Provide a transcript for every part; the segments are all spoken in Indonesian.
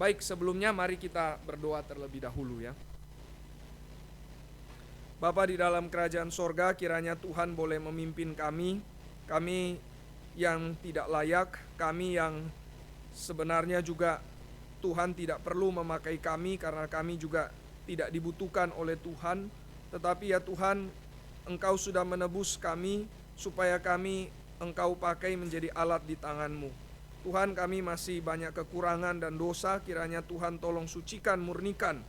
Baik, sebelumnya mari kita berdoa terlebih dahulu ya. Bapa di dalam kerajaan sorga, kiranya Tuhan boleh memimpin kami yang tidak layak, kami yang sebenarnya juga Tuhan tidak perlu memakai kami karena kami juga tidak dibutuhkan oleh Tuhan. Tetapi ya Tuhan, Engkau sudah menebus kami supaya kami Engkau pakai menjadi alat di tangan-Mu. Tuhan, kami masih banyak kekurangan dan dosa, kiranya Tuhan tolong sucikan, murnikan.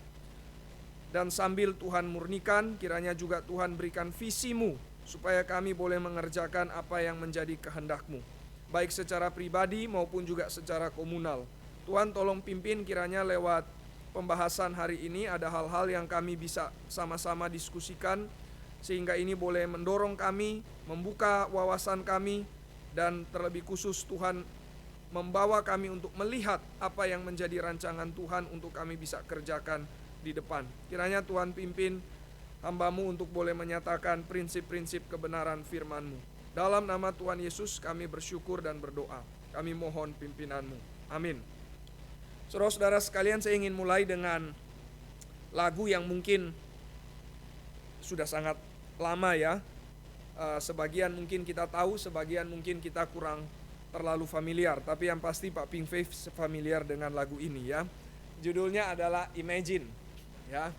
Dan sambil Tuhan murnikan, kiranya juga Tuhan berikan visi-Mu supaya kami boleh mengerjakan apa yang menjadi kehendak-Mu, baik secara pribadi maupun juga secara komunal. Tuhan tolong pimpin, kiranya lewat pembahasan hari ini ada hal-hal yang kami bisa sama-sama diskusikan, sehingga ini boleh mendorong kami, membuka wawasan kami, dan terlebih khusus Tuhan membawa kami untuk melihat apa yang menjadi rancangan Tuhan untuk kami bisa kerjakan di depan. Kiranya Tuhan pimpin hamba-Mu untuk boleh menyatakan prinsip-prinsip kebenaran firman-Mu. Dalam nama Tuhan Yesus kami bersyukur dan berdoa. Kami mohon pimpinan-Mu. Amin. Saudara-saudara sekalian, saya ingin mulai dengan lagu yang mungkin sudah sangat lama ya. Sebagian mungkin kita tahu, sebagian mungkin kita kurang terlalu familiar. Tapi yang pasti Pak Ping Faith familiar dengan lagu ini ya. Judulnya adalah Imagine. Ya.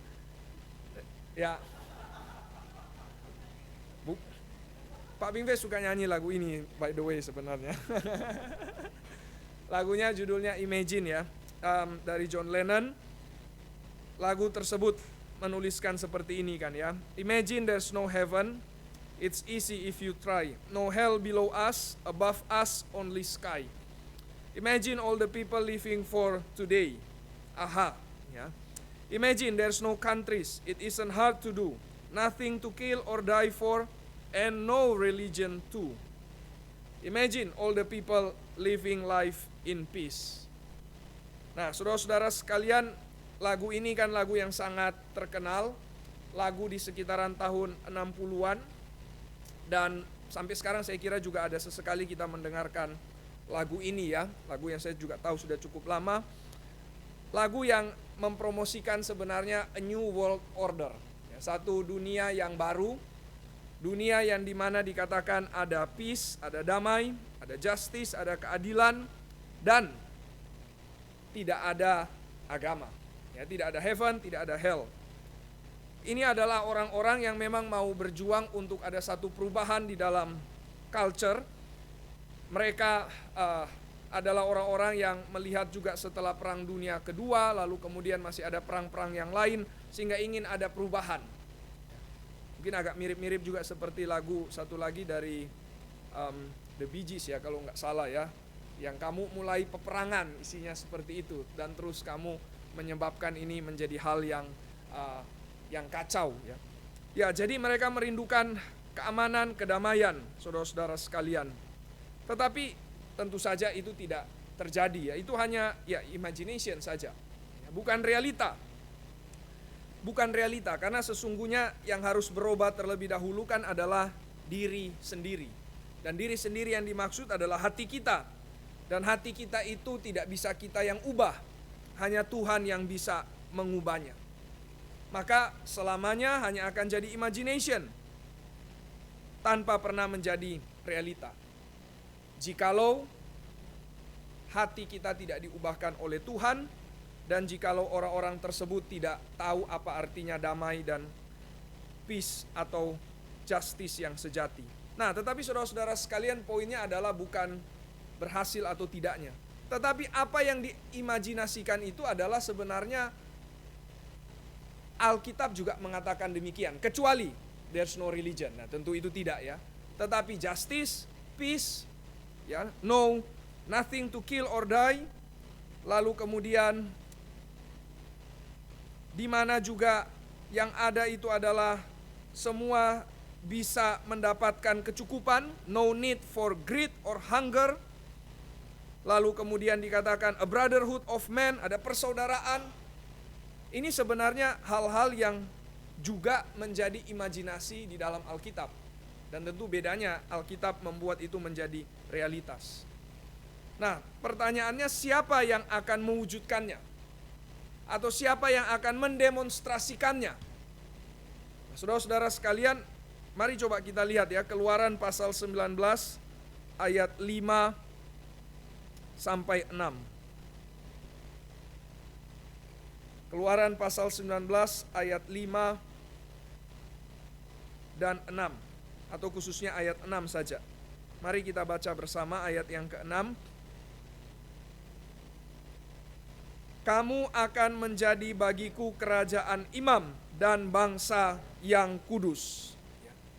Pak Ping Faith suka nyanyi lagu ini by the way sebenarnya. Lagunya judulnya Imagine ya. Dari John Lennon. Lagu tersebut menuliskan seperti ini kan ya. Imagine there's no heaven, it's easy if you try. No hell below us, above us only sky. Imagine all the people living for today. Aha, ya. Imagine there's no countries, it isn't hard to do. Nothing to kill or die for, and no religion too. Imagine all the people living life in peace. Nah, saudara-saudara sekalian, lagu ini kan lagu yang sangat terkenal, lagu di sekitaran tahun 60-an, dan sampai sekarang saya kira juga ada sesekali kita mendengarkan lagu ini ya, lagu yang saya juga tahu sudah cukup lama, lagu yang mempromosikan sebenarnya a new world order, ya, satu dunia yang baru, dunia yang dimana dikatakan ada peace, ada damai, ada justice, ada keadilan, dan tidak ada agama. Ya, tidak ada heaven, tidak ada hell. Ini adalah orang-orang yang memang mau berjuang untuk ada satu perubahan di dalam culture. Mereka adalah orang-orang yang melihat juga setelah Perang Dunia Kedua, lalu kemudian masih ada perang-perang yang lain, sehingga ingin ada perubahan. Mungkin agak mirip-mirip juga seperti lagu satu lagi dari The Bee Gees ya, kalau nggak salah ya. Yang kamu mulai peperangan, isinya seperti itu. Dan terus kamu menyebabkan ini menjadi hal yang kacau ya. Ya, jadi mereka merindukan keamanan, kedamaian, saudara-saudara sekalian. Tetapi tentu saja itu tidak terjadi ya. Itu hanya ya imagination saja. Ya, bukan realita. Bukan realita, karena sesungguhnya yang harus berubah terlebih dahulu kan adalah diri sendiri. Dan diri sendiri yang dimaksud adalah hati kita. Dan hati kita itu tidak bisa kita yang ubah. Hanya Tuhan yang bisa mengubahnya. Maka selamanya hanya akan jadi imagination, tanpa pernah menjadi realita. Jikalau hati kita tidak diubahkan oleh Tuhan, dan jikalau orang-orang tersebut tidak tahu apa artinya damai dan peace atau justice yang sejati. Nah, tetapi saudara-saudara sekalian, poinnya adalah bukan berhasil atau tidaknya. Tetapi apa yang diimajinasikan itu adalah sebenarnya Alkitab juga mengatakan demikian, kecuali there's no religion. Nah, tentu itu tidak ya. Tetapi justice, peace, ya, no, nothing to kill or die. Lalu kemudian di mana juga yang ada itu adalah semua bisa mendapatkan kecukupan, no need for greed or hunger. Lalu kemudian dikatakan a brotherhood of men, ada persaudaraan. Ini sebenarnya hal-hal yang juga menjadi imajinasi di dalam Alkitab. Dan tentu bedanya Alkitab membuat itu menjadi realitas. Nah, pertanyaannya siapa yang akan mewujudkannya? atau siapa yang akan mendemonstrasikannya? Nah, saudara-saudara sekalian, mari coba kita lihat ya, Keluaran pasal 19 ayat 5 sampai 6. Keluaran pasal 19 ayat 5 dan 6, atau khususnya ayat 6 saja. Mari kita baca bersama ayat yang ke-6. Kamu akan menjadi bagiku kerajaan imam dan bangsa yang kudus.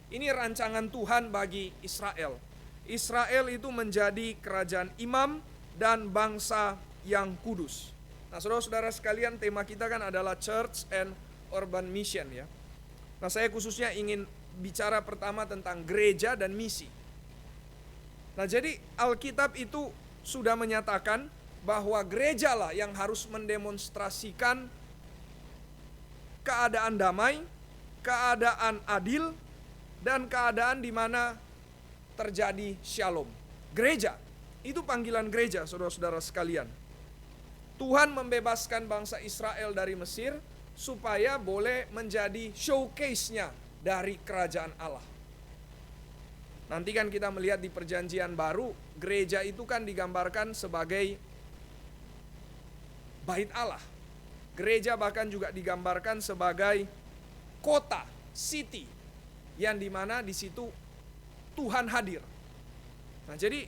Ini rancangan Tuhan bagi Israel. Israel itu menjadi kerajaan imam dan bangsa yang kudus. Nah, saudara-saudara sekalian, tema kita kan adalah Church and Urban Mission ya. Nah, saya khususnya ingin bicara pertama tentang gereja dan misi. Nah, jadi Alkitab itu sudah menyatakan bahwa gerejalah yang harus mendemonstrasikan keadaan damai, keadaan adil, dan keadaan di mana terjadi shalom. Gereja, itu panggilan gereja, saudara-saudara sekalian. Tuhan membebaskan bangsa Israel dari Mesir supaya boleh menjadi showcase-nya dari kerajaan Allah. Nanti kan kita melihat di perjanjian baru, gereja itu kan digambarkan sebagai bait Allah. Gereja bahkan juga digambarkan sebagai kota, city, yang dimana di situ Tuhan hadir. Nah, jadi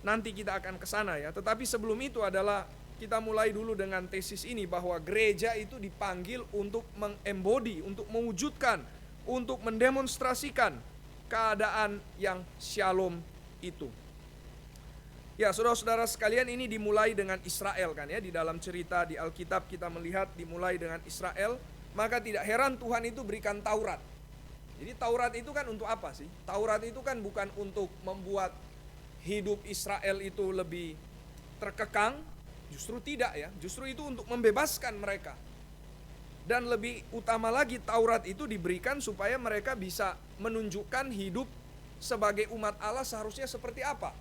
nanti kita akan ke sana ya. Tetapi sebelum itu adalah kita mulai dulu dengan tesis ini bahwa gereja itu dipanggil untuk mengembody, untuk mewujudkan, untuk mendemonstrasikan keadaan yang shalom itu. Ya, saudara-saudara sekalian, ini dimulai dengan Israel kan ya. Di dalam cerita di Alkitab kita melihat dimulai dengan Israel. Maka tidak heran Tuhan itu berikan Taurat. Jadi Taurat itu kan untuk apa sih? Taurat itu kan bukan untuk membuat hidup Israel itu lebih terkekang. Justru tidak ya. Justru itu untuk membebaskan mereka. Dan lebih utama lagi, Taurat itu diberikan supaya mereka bisa menunjukkan hidup sebagai umat Allah seharusnya seperti apa.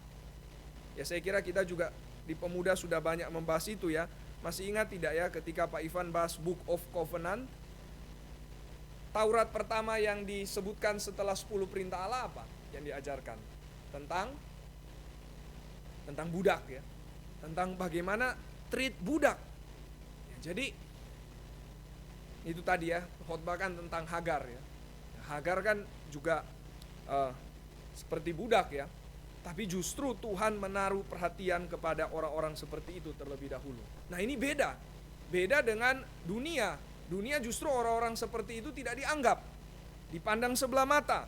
Ya, saya kira kita juga di Pemuda sudah banyak membahas itu ya. Masih ingat tidak ya ketika Pak Ivan bahas Book of Covenant? Taurat pertama yang disebutkan setelah 10 perintah Allah apa yang diajarkan? Tentang budak ya. Tentang bagaimana treat budak. Ya, jadi itu tadi ya, khotbah kan tentang Hagar ya. Hagar kan juga seperti budak ya. Tapi justru Tuhan menaruh perhatian kepada orang-orang seperti itu terlebih dahulu. Nah, ini beda. Beda dengan dunia. Dunia justru orang-orang seperti itu tidak dianggap, dipandang sebelah mata.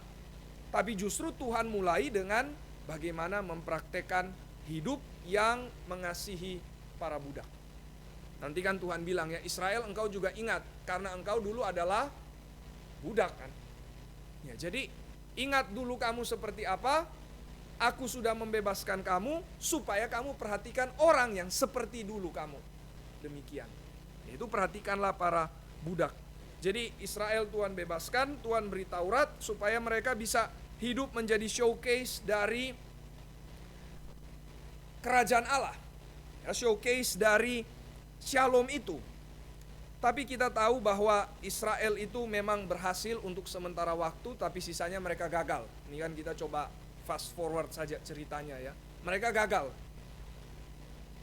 Tapi justru Tuhan mulai dengan bagaimana mempraktekkan hidup yang mengasihi para budak. Nanti kan Tuhan bilang ya, Israel engkau juga ingat, karena engkau dulu adalah budak kan. Ya, jadi ingat dulu kamu seperti apa. Aku sudah membebaskan kamu supaya kamu perhatikan orang yang seperti dulu kamu. Demikian. Itu perhatikanlah para budak. Jadi Israel Tuhan bebaskan, Tuhan beri Taurat supaya mereka bisa hidup menjadi showcase dari kerajaan Allah. Ya, showcase dari shalom itu. Tapi kita tahu bahwa Israel itu memang berhasil untuk sementara waktu, tapi sisanya mereka gagal. Ini kan kita coba fast forward saja ceritanya ya. Mereka gagal.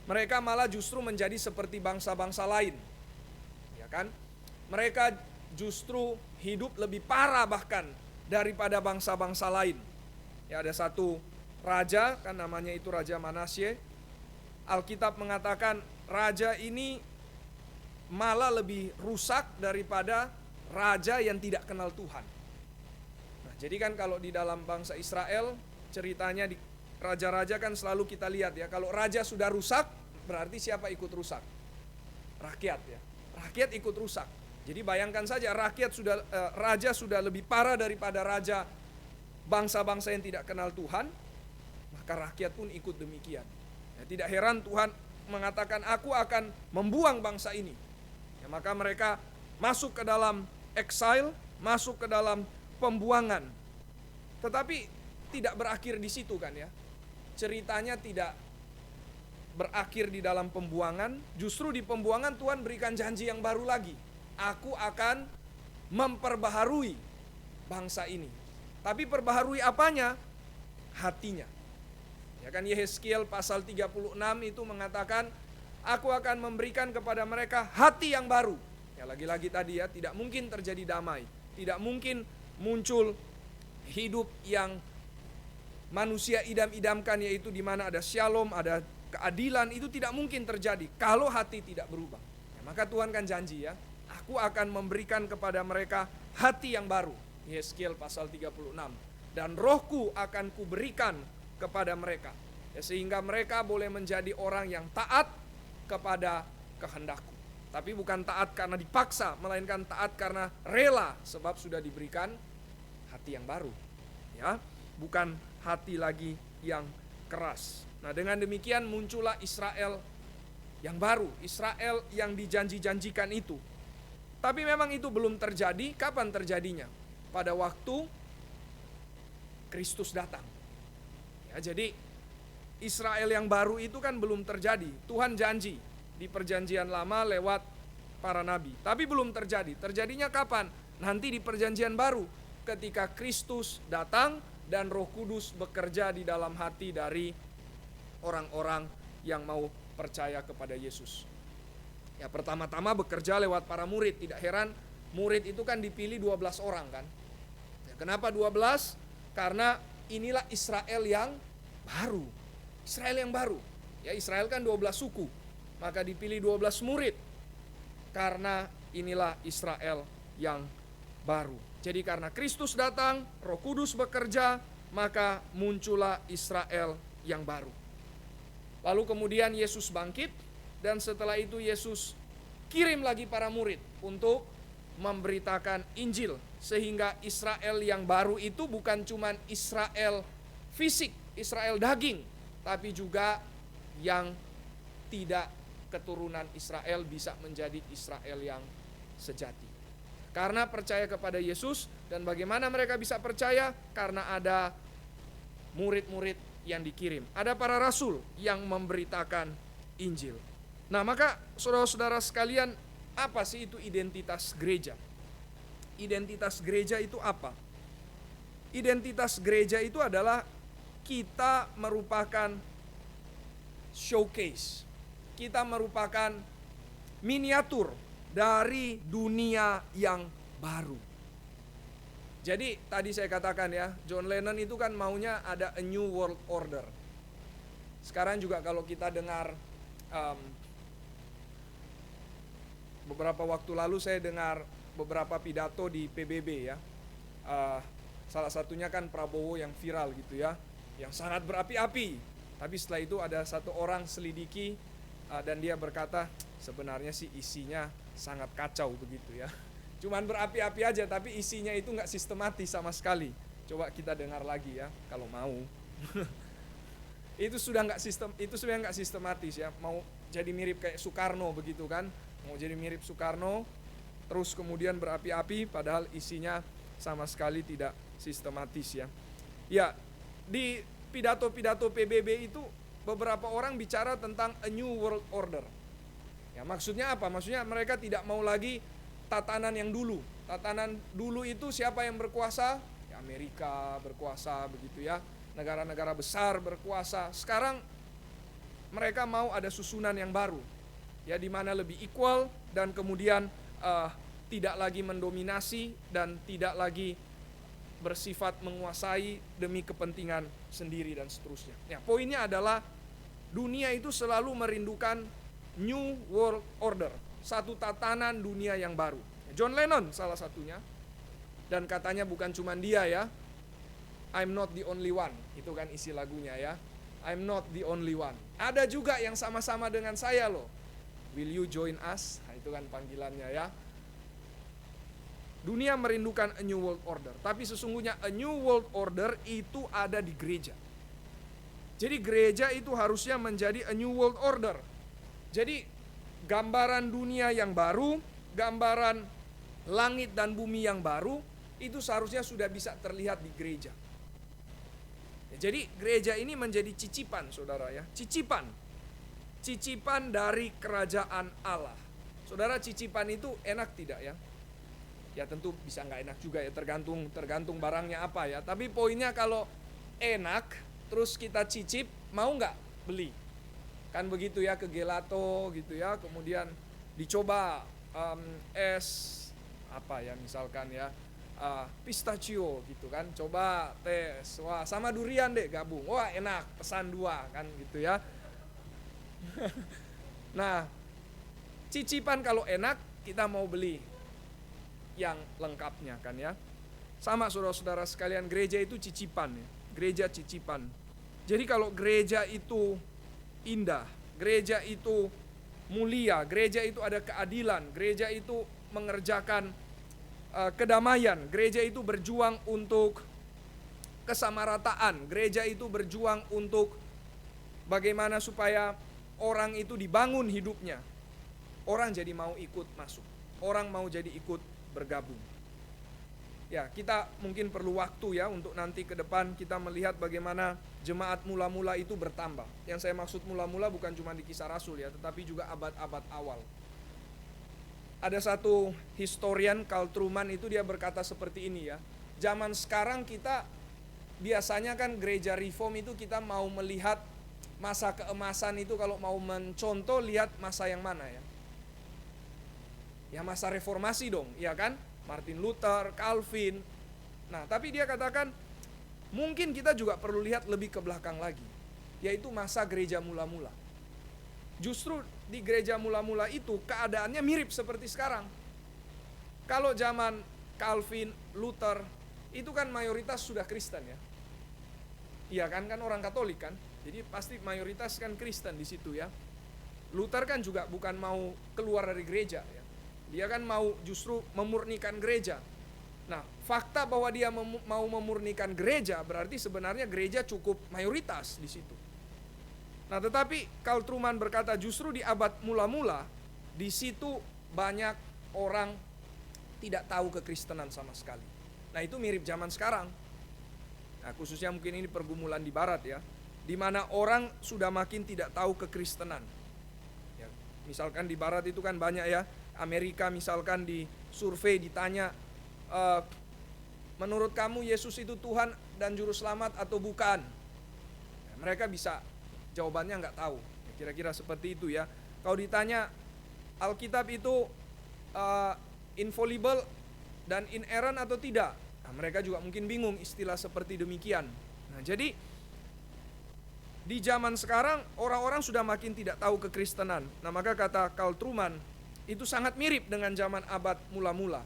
Mereka malah justru menjadi seperti bangsa-bangsa lain. Ya kan? Mereka justru hidup lebih parah bahkan daripada bangsa-bangsa lain. Ya, ada satu raja kan namanya itu Raja Manasye. Alkitab mengatakan raja ini malah lebih rusak daripada raja yang tidak kenal Tuhan. Nah, jadi kan kalau di dalam bangsa Israel ceritanya di raja-raja kan selalu kita lihat ya, kalau raja sudah rusak berarti siapa ikut rusak? Rakyat ya. Rakyat ikut rusak. Jadi bayangkan saja raja sudah lebih parah daripada raja bangsa-bangsa yang tidak kenal Tuhan, maka rakyat pun ikut demikian. Ya, tidak heran Tuhan mengatakan aku akan membuang bangsa ini. Ya, maka mereka masuk ke dalam exile, masuk ke dalam pembuangan. Tetapi tidak berakhir di situ kan ya. Ceritanya tidak berakhir di dalam pembuangan, justru di pembuangan Tuhan berikan janji yang baru lagi. Aku akan memperbaharui bangsa ini. Tapi perbaharui apanya? Hatinya. Ya kan, Yehezkiel pasal 36 itu mengatakan, aku akan memberikan kepada mereka hati yang baru. Ya, lagi-lagi tadi ya, tidak mungkin terjadi damai. Tidak mungkin muncul hidup yang manusia idam-idamkan, yaitu di mana ada shalom, ada keadilan. Itu tidak mungkin terjadi kalau hati tidak berubah. Ya, maka Tuhan kan janji ya, aku akan memberikan kepada mereka hati yang baru. Yehezkiel pasal 36. Dan rohku akan kuberikan kepada mereka. Ya, sehingga mereka boleh menjadi orang yang taat kepada kehendakku. Tapi bukan taat karena dipaksa, melainkan taat karena rela, sebab sudah diberikan hati yang baru. Ya, bukan hati lagi yang keras. Nah, dengan demikian muncullah Israel yang baru, Israel yang dijanji-janjikan itu. Tapi memang itu belum terjadi. Kapan terjadinya? Pada waktu Kristus datang. Ya, jadi Israel yang baru itu kan belum terjadi. Tuhan janji di perjanjian lama lewat para nabi. Tapi belum terjadi. Terjadinya kapan? Nanti di perjanjian baru. Ketika Kristus datang dan Roh Kudus bekerja di dalam hati dari orang-orang yang mau percaya kepada Yesus. Ya, pertama-tama bekerja lewat para murid. Tidak heran murid itu kan dipilih 12 orang kan. Ya, kenapa 12? Karena inilah Israel yang baru. Israel yang baru. Ya, Israel kan 12 suku. Maka dipilih 12 murid. Karena inilah Israel yang baru. Jadi karena Kristus datang, Roh Kudus bekerja, maka muncullah Israel yang baru. Lalu kemudian Yesus bangkit, dan setelah itu Yesus kirim lagi para murid untuk memberitakan Injil. Sehingga Israel yang baru itu bukan cuma Israel fisik, Israel daging, tapi juga yang tidak keturunan Israel bisa menjadi Israel yang sejati. Karena percaya kepada Yesus. Dan bagaimana mereka bisa percaya? Karena ada murid-murid yang dikirim. Ada para rasul yang memberitakan Injil. Nah, maka saudara-saudara sekalian, apa sih itu identitas gereja? Identitas gereja itu apa? Identitas gereja itu adalah kita merupakan showcase. Kita merupakan miniatur dari dunia yang baru. Jadi tadi saya katakan ya, John Lennon itu kan maunya ada a new world order. Sekarang juga kalau kita dengar beberapa waktu lalu saya dengar beberapa pidato di PBB ya. Salah satunya kan Prabowo yang viral gitu ya, yang sangat berapi-api. Tapi setelah itu ada satu orang selidiki dan dia berkata sebenarnya sih isinya sangat kacau begitu ya. Cuman berapi-api aja, tapi isinya itu nggak sistematis sama sekali. Coba kita dengar lagi ya, kalau mau. Itu sudah nggak sistematis ya. Mau jadi mirip kayak Soekarno begitu kan? Mau jadi mirip Soekarno, terus kemudian berapi-api, padahal isinya sama sekali tidak sistematis ya. Ya, di pidato-pidato PBB itu beberapa orang bicara tentang a new world order. Ya, maksudnya apa? Maksudnya mereka tidak mau lagi tatanan yang dulu. Tatanan dulu itu siapa yang berkuasa? Ya, Amerika berkuasa begitu ya. Negara-negara besar berkuasa. Sekarang mereka mau ada susunan yang baru. Ya, di mana lebih equal dan kemudian tidak lagi mendominasi dan tidak lagi bersifat menguasai demi kepentingan sendiri dan seterusnya. Ya, poinnya adalah dunia itu selalu merindukan New World Order, satu tatanan dunia yang baru. John Lennon salah satunya. Dan katanya bukan cuma dia ya. I'm not the only one. Itu kan isi lagunya ya. I'm not the only one. Ada juga yang sama-sama dengan saya loh. Will you join us? Nah, itu kan panggilannya ya. Dunia merindukan a new world order. Tapi sesungguhnya a new world order itu ada di gereja. Jadi gereja itu harusnya menjadi a new world order. Jadi gambaran dunia yang baru, gambaran langit dan bumi yang baru, itu seharusnya sudah bisa terlihat di gereja. Ya, jadi gereja ini menjadi cicipan saudara ya, cicipan cicipan dari kerajaan Allah. Saudara, cicipan itu enak tidak ya? Ya tentu bisa nggak enak juga ya, tergantung barangnya apa ya. Tapi poinnya kalau enak, terus kita cicip, mau nggak beli? Kan begitu ya, ke gelato gitu ya, kemudian dicoba es apa ya misalkan ya, pistachio gitu kan, coba tes, wah sama durian deh gabung, wah enak, pesan 2 kan gitu ya. Nah, cicipan kalau enak kita mau beli yang lengkapnya kan ya. Sama saudara-saudara sekalian, gereja itu cicipan ya. Gereja cicipan. Jadi kalau gereja itu indah, gereja itu mulia, gereja itu ada keadilan, gereja itu mengerjakan kedamaian, gereja itu berjuang untuk kesamarataan, gereja itu berjuang untuk bagaimana supaya orang itu dibangun hidupnya. Orang jadi mau ikut masuk, orang mau jadi ikut bergabung. Ya, kita mungkin perlu waktu ya untuk nanti ke depan kita melihat bagaimana jemaat mula-mula itu bertambah. Yang saya maksud mula-mula bukan cuma di Kisah Rasul ya, tetapi juga abad-abad awal. Ada satu historian, Carl Trueman, itu dia berkata seperti ini ya. Zaman sekarang kita biasanya kan gereja reform itu kita mau melihat masa keemasan itu, kalau mau mencontoh lihat masa yang mana ya? Ya masa reformasi dong, ya kan? Martin Luther, Calvin. Nah, tapi dia katakan mungkin kita juga perlu lihat lebih ke belakang lagi, yaitu masa gereja mula-mula. Justru di gereja mula-mula itu keadaannya mirip seperti sekarang. Kalau zaman Calvin, Luther, itu kan mayoritas sudah Kristen ya. Iya kan orang Katolik kan. Jadi pasti mayoritas kan Kristen di situ ya. Luther kan juga bukan mau keluar dari gereja ya. Dia kan mau justru memurnikan gereja. Nah, fakta bahwa dia mau memurnikan gereja berarti sebenarnya gereja cukup mayoritas di situ. Nah, tetapi Carl Trueman berkata justru di abad mula-mula di situ banyak orang tidak tahu kekristenan sama sekali. Nah, itu mirip zaman sekarang. Nah, khususnya mungkin ini pergumulan di barat ya, di mana orang sudah makin tidak tahu kekristenan. Ya, misalkan di barat itu kan banyak ya, Amerika misalkan di survei ditanya, menurut kamu Yesus itu Tuhan dan Juru Selamat atau bukan? Ya, mereka bisa jawabannya nggak tahu, ya, kira-kira seperti itu ya. Kalau ditanya Alkitab itu infallible dan inerrant atau tidak, nah, mereka juga mungkin bingung istilah seperti demikian. Nah, jadi di zaman sekarang orang-orang sudah makin tidak tahu kekristenan. Nah, maka kata Carl Trueman itu sangat mirip dengan zaman abad mula-mula.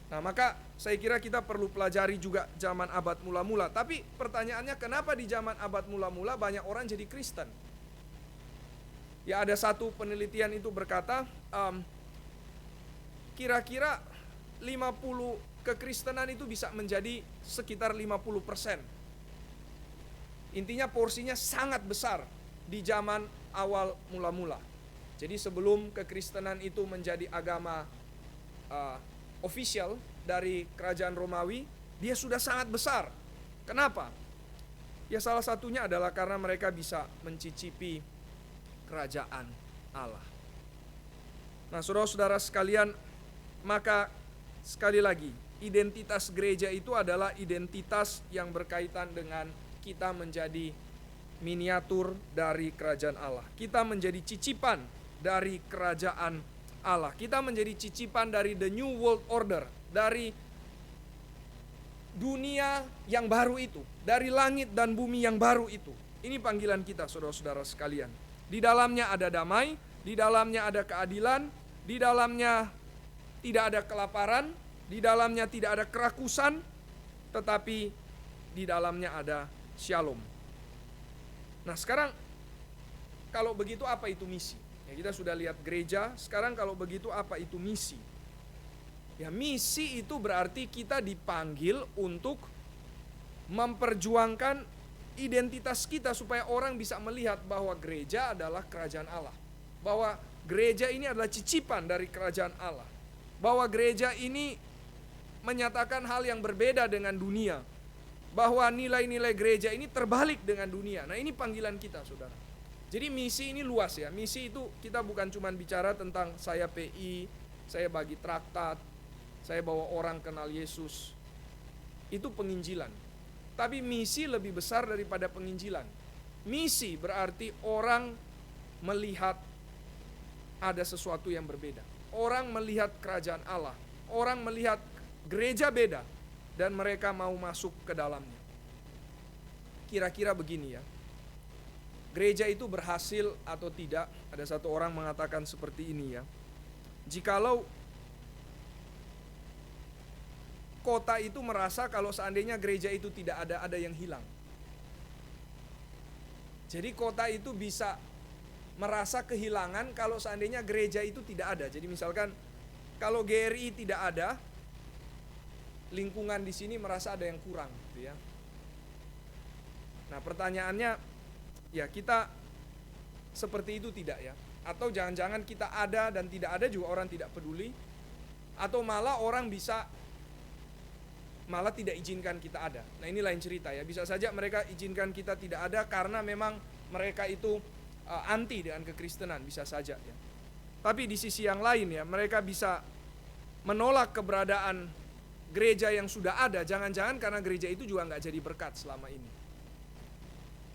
Nah, maka saya kira kita perlu pelajari juga zaman abad mula-mula. Tapi pertanyaannya, kenapa di zaman abad mula-mula banyak orang jadi Kristen? Ya, ada satu penelitian itu berkata, kira-kira 50 kekristenan itu bisa menjadi sekitar 50%. Intinya porsinya sangat besar di zaman awal mula-mula. Jadi sebelum kekristenan itu menjadi agama official dari kerajaan Romawi, dia sudah sangat besar. Kenapa? Ya salah satunya adalah karena mereka bisa mencicipi kerajaan Allah. Nah, saudara-saudara sekalian, maka sekali lagi, identitas gereja itu adalah identitas yang berkaitan dengan kita menjadi miniatur dari kerajaan Allah. Kita menjadi cicipan dari kerajaan Allah. Kita menjadi cicipan dari the new world order, dari dunia yang baru itu, dari langit dan bumi yang baru itu. Ini panggilan kita, saudara-saudara sekalian. Di dalamnya ada damai, di dalamnya ada keadilan, di dalamnya tidak ada kelaparan, di dalamnya tidak ada kerakusan, tetapi di dalamnya ada shalom. Nah, sekarang kalau begitu apa itu misi? Ya, kita sudah lihat gereja, sekarang kalau begitu apa itu misi? Ya, misi itu berarti kita dipanggil untuk memperjuangkan identitas kita supaya orang bisa melihat bahwa gereja adalah kerajaan Allah. Bahwa gereja ini adalah cicipan dari kerajaan Allah. Bahwa gereja ini menyatakan hal yang berbeda dengan dunia. Bahwa nilai-nilai gereja ini terbalik dengan dunia. Nah, ini panggilan kita, saudara. Jadi misi ini luas ya. Misi itu kita bukan cuma bicara tentang saya PI, saya bagi traktat, saya bawa orang kenal Yesus. Itu penginjilan. Tapi misi lebih besar daripada penginjilan. Misi berarti orang melihat ada sesuatu yang berbeda. Orang melihat kerajaan Allah. Orang melihat gereja beda. Dan mereka mau masuk ke dalamnya. Kira-kira begini ya. Gereja itu berhasil atau tidak, ada satu orang mengatakan seperti ini ya. Jikalau kota itu merasa kalau seandainya gereja itu tidak ada yang hilang. Jadi kota itu bisa merasa kehilangan kalau seandainya gereja itu tidak ada. Jadi misalkan kalau GRI tidak ada, lingkungan di sini merasa ada yang kurang gitu ya. Nah, pertanyaannya ya kita seperti itu tidak ya? Atau jangan-jangan kita ada dan tidak ada juga orang tidak peduli? Atau malah orang bisa malah tidak izinkan kita ada. Nah, ini lain cerita ya. Bisa saja mereka izinkan kita tidak ada karena memang mereka itu anti dengan kekristenan, bisa saja ya. Tapi di sisi yang lain ya, mereka bisa menolak keberadaan gereja yang sudah ada, jangan-jangan karena gereja itu juga nggak jadi berkat selama ini.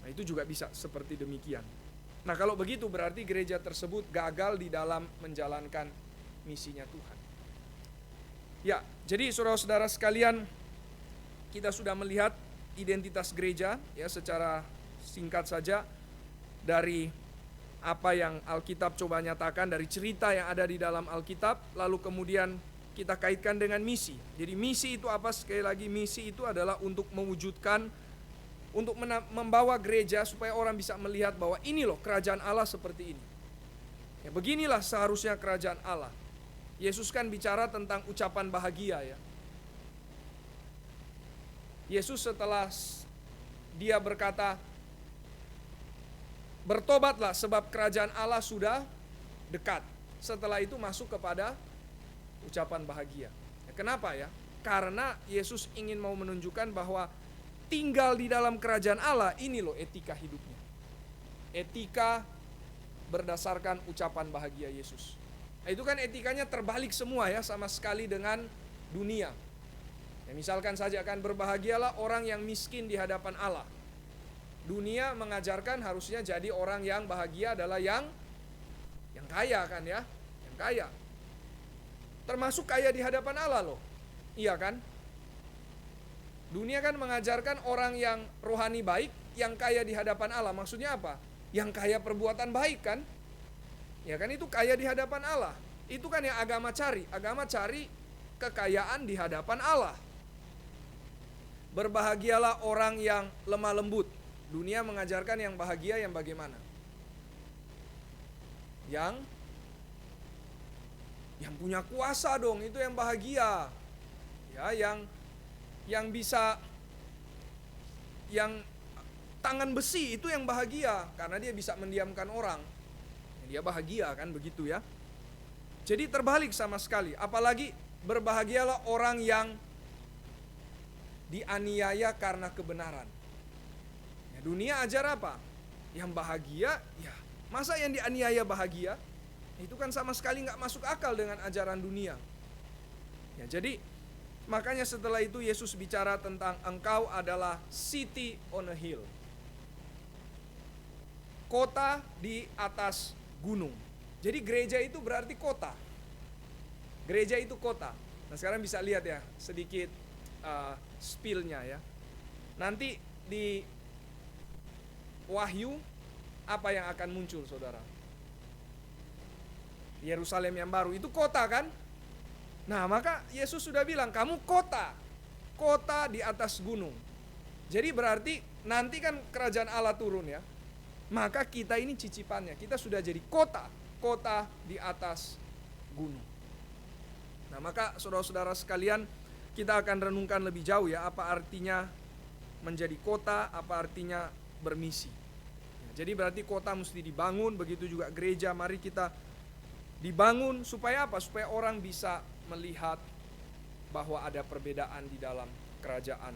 Nah, itu juga bisa seperti demikian. Nah, kalau begitu berarti gereja tersebut gagal di dalam menjalankan misinya Tuhan. Ya, jadi saudara-saudara sekalian, kita sudah melihat identitas gereja ya secara singkat saja dari apa yang Alkitab coba nyatakan, dari cerita yang ada di dalam Alkitab, lalu kemudian kita kaitkan dengan misi. Jadi misi itu apa? Sekali lagi, misi itu adalah untuk mewujudkan, untuk membawa gereja supaya orang bisa melihat bahwa ini loh kerajaan Allah seperti ini. Ya, beginilah seharusnya kerajaan Allah. Yesus kan bicara tentang ucapan bahagia ya. Yesus setelah dia berkata, bertobatlah sebab kerajaan Allah sudah dekat. Setelah itu masuk kepada ucapan bahagia. Ya, kenapa ya? Karena Yesus ingin mau menunjukkan bahwa tinggal di dalam kerajaan Allah, ini loh etika hidupnya. Etika berdasarkan ucapan bahagia Yesus. Nah, itu kan etikanya terbalik semua ya, sama sekali dengan dunia. Ya, misalkan saja kan, berbahagialah orang yang miskin di hadapan Allah. Dunia mengajarkan harusnya jadi orang yang bahagia adalah yang kaya kan ya, yang kaya. Termasuk kaya di hadapan Allah loh. Iya kan? Dunia kan mengajarkan orang yang rohani baik, yang kaya di hadapan Allah. Maksudnya apa? Yang kaya perbuatan baik kan? Ya kan, itu kaya di hadapan Allah. Itu kan yang agama cari. Agama cari kekayaan di hadapan Allah. Berbahagialah orang yang lemah lembut. Dunia mengajarkan yang bahagia yang bagaimana? Yang punya kuasa dong, itu yang bahagia. Ya, yang bisa, yang tangan besi itu yang bahagia karena dia bisa mendiamkan orang. Dia bahagia kan, begitu ya. Jadi terbalik sama sekali. Apalagi berbahagialah orang yang dianiaya karena kebenaran. Ya, dunia ajar apa? Yang bahagia, ya masa yang dianiaya bahagia? Itu kan sama sekali nggak masuk akal dengan ajaran dunia. Ya, jadi makanya setelah itu Yesus bicara tentang engkau adalah city on a hill. Kota di atas gunung. Jadi gereja itu berarti kota. Gereja itu kota. Nah, sekarang bisa lihat ya sedikit spill-nya ya. Nanti di Wahyu apa yang akan muncul, saudara? Yerusalem yang baru itu kota kan? Nah, maka Yesus sudah bilang kamu kota di atas gunung. Jadi berarti nanti kan kerajaan Allah turun ya. Maka kita ini cicipannya, kita sudah jadi kota di atas gunung. Nah, maka saudara-saudara sekalian, kita akan renungkan lebih jauh ya, apa artinya menjadi kota, apa artinya bermisi. Jadi berarti kota mesti dibangun, begitu juga gereja, mari kita dibangun supaya apa? Supaya orang bisa melihat bahwa ada perbedaan di dalam kerajaan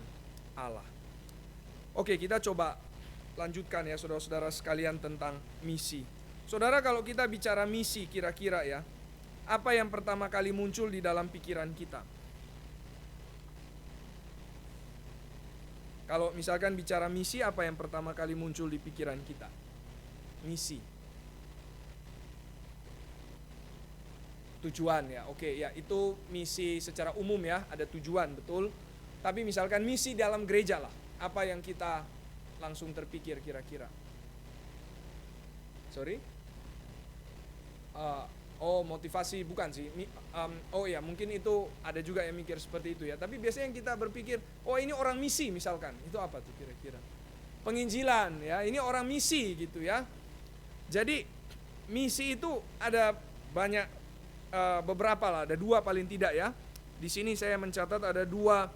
Allah. Oke, kita coba lanjutkan ya saudara-saudara sekalian tentang misi. Saudara, kalau kita bicara misi kira-kira ya, apa yang pertama kali muncul di dalam pikiran kita? Kalau misalkan bicara misi, apa yang pertama kali muncul di pikiran kita? Misi. Tujuan ya, oke ya, itu misi secara umum ya, ada tujuan, betul. Tapi misalkan misi dalam gereja lah, apa yang kita langsung terpikir kira-kira? Sorry? Motivasi bukan sih. Mungkin itu ada juga yang mikir seperti itu ya. Tapi biasanya yang kita berpikir, ini orang misi misalkan. Itu apa tuh kira-kira? Penginjilan ya, ini orang misi gitu ya. Jadi misi itu ada banyak, beberapa lah, ada dua paling tidak ya. Di sini saya mencatat ada dua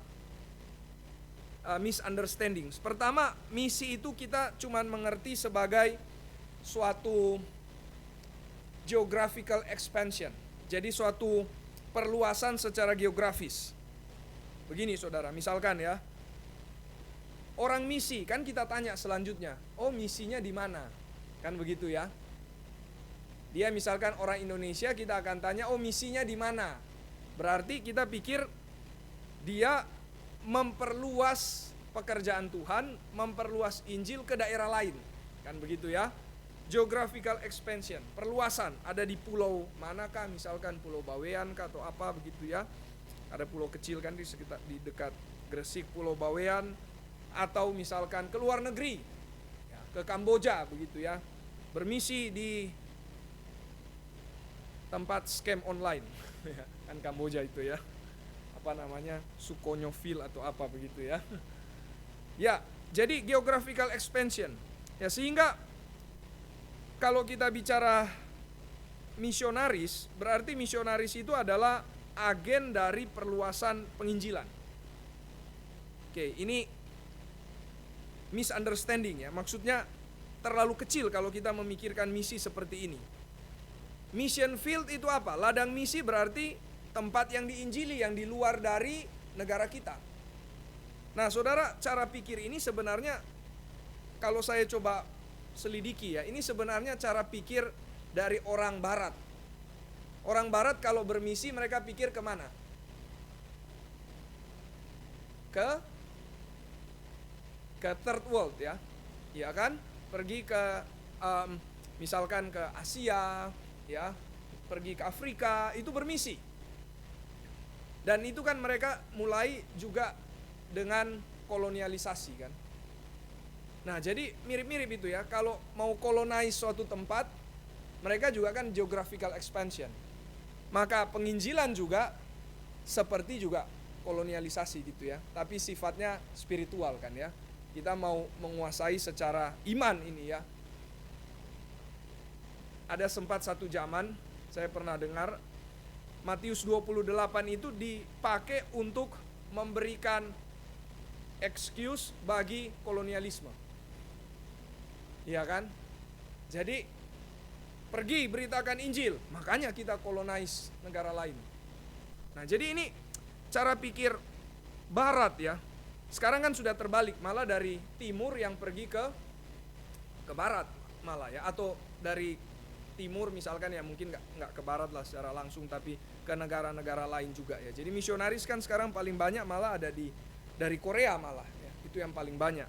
misunderstandings. Pertama, misi itu kita cuman mengerti sebagai suatu geographical expansion. Jadi suatu perluasan secara geografis. Begini saudara, misalkan ya, orang misi, kan kita tanya selanjutnya, misinya di mana? Kan begitu ya. Dia misalkan orang Indonesia, kita akan tanya, misinya di mana? Berarti kita pikir dia memperluas pekerjaan Tuhan, memperluas Injil ke daerah lain. Kan begitu ya. Geographical expansion, perluasan, ada di pulau manakah, misalkan Pulau Bawean kah atau apa begitu ya. Ada pulau kecil kan di sekitar, di dekat Gresik, Pulau Bawean, atau misalkan ke luar negeri, ya, ke Kamboja begitu ya. Bermisi di tempat scam online, kan Kamboja itu ya. Apa namanya? Sukonyoville atau apa begitu ya. Ya, jadi geographical expansion. Ya, sehingga kalau kita bicara misionaris, berarti misionaris itu adalah agen dari perluasan penginjilan. Oke, ini misunderstanding ya. Maksudnya terlalu kecil kalau kita memikirkan misi seperti ini. Mission field itu apa? Ladang misi berarti tempat yang diinjili, yang di luar dari negara kita. Nah saudara, cara pikir ini sebenarnya kalau saya coba selidiki ya, ini sebenarnya cara pikir dari orang barat. Orang barat kalau bermisi mereka pikir kemana? Ke third world ya, ya kan? Pergi ke misalkan ke Asia ya, pergi ke Afrika, itu bermisi. Dan itu kan mereka mulai juga dengan kolonialisasi kan. Nah jadi mirip-mirip itu ya, kalau mau colonize suatu tempat, mereka juga kan geographical expansion. Maka penginjilan juga seperti juga kolonialisasi gitu ya, tapi sifatnya spiritual kan ya. Kita mau menguasai secara iman ini ya. Ada sempat satu zaman, saya pernah dengar, Matius 28 itu dipakai untuk memberikan excuse bagi kolonialisme. Iya kan? Jadi pergi beritakan Injil, makanya kita colonize negara lain. Nah, jadi ini cara pikir barat ya. Sekarang kan sudah terbalik, malah dari timur yang pergi ke barat malah ya, atau dari timur misalkan ya mungkin nggak ke barat lah secara langsung, tapi ke negara-negara lain juga ya. Jadi misionaris kan sekarang paling banyak malah ada dari Korea malah ya. Itu yang paling banyak.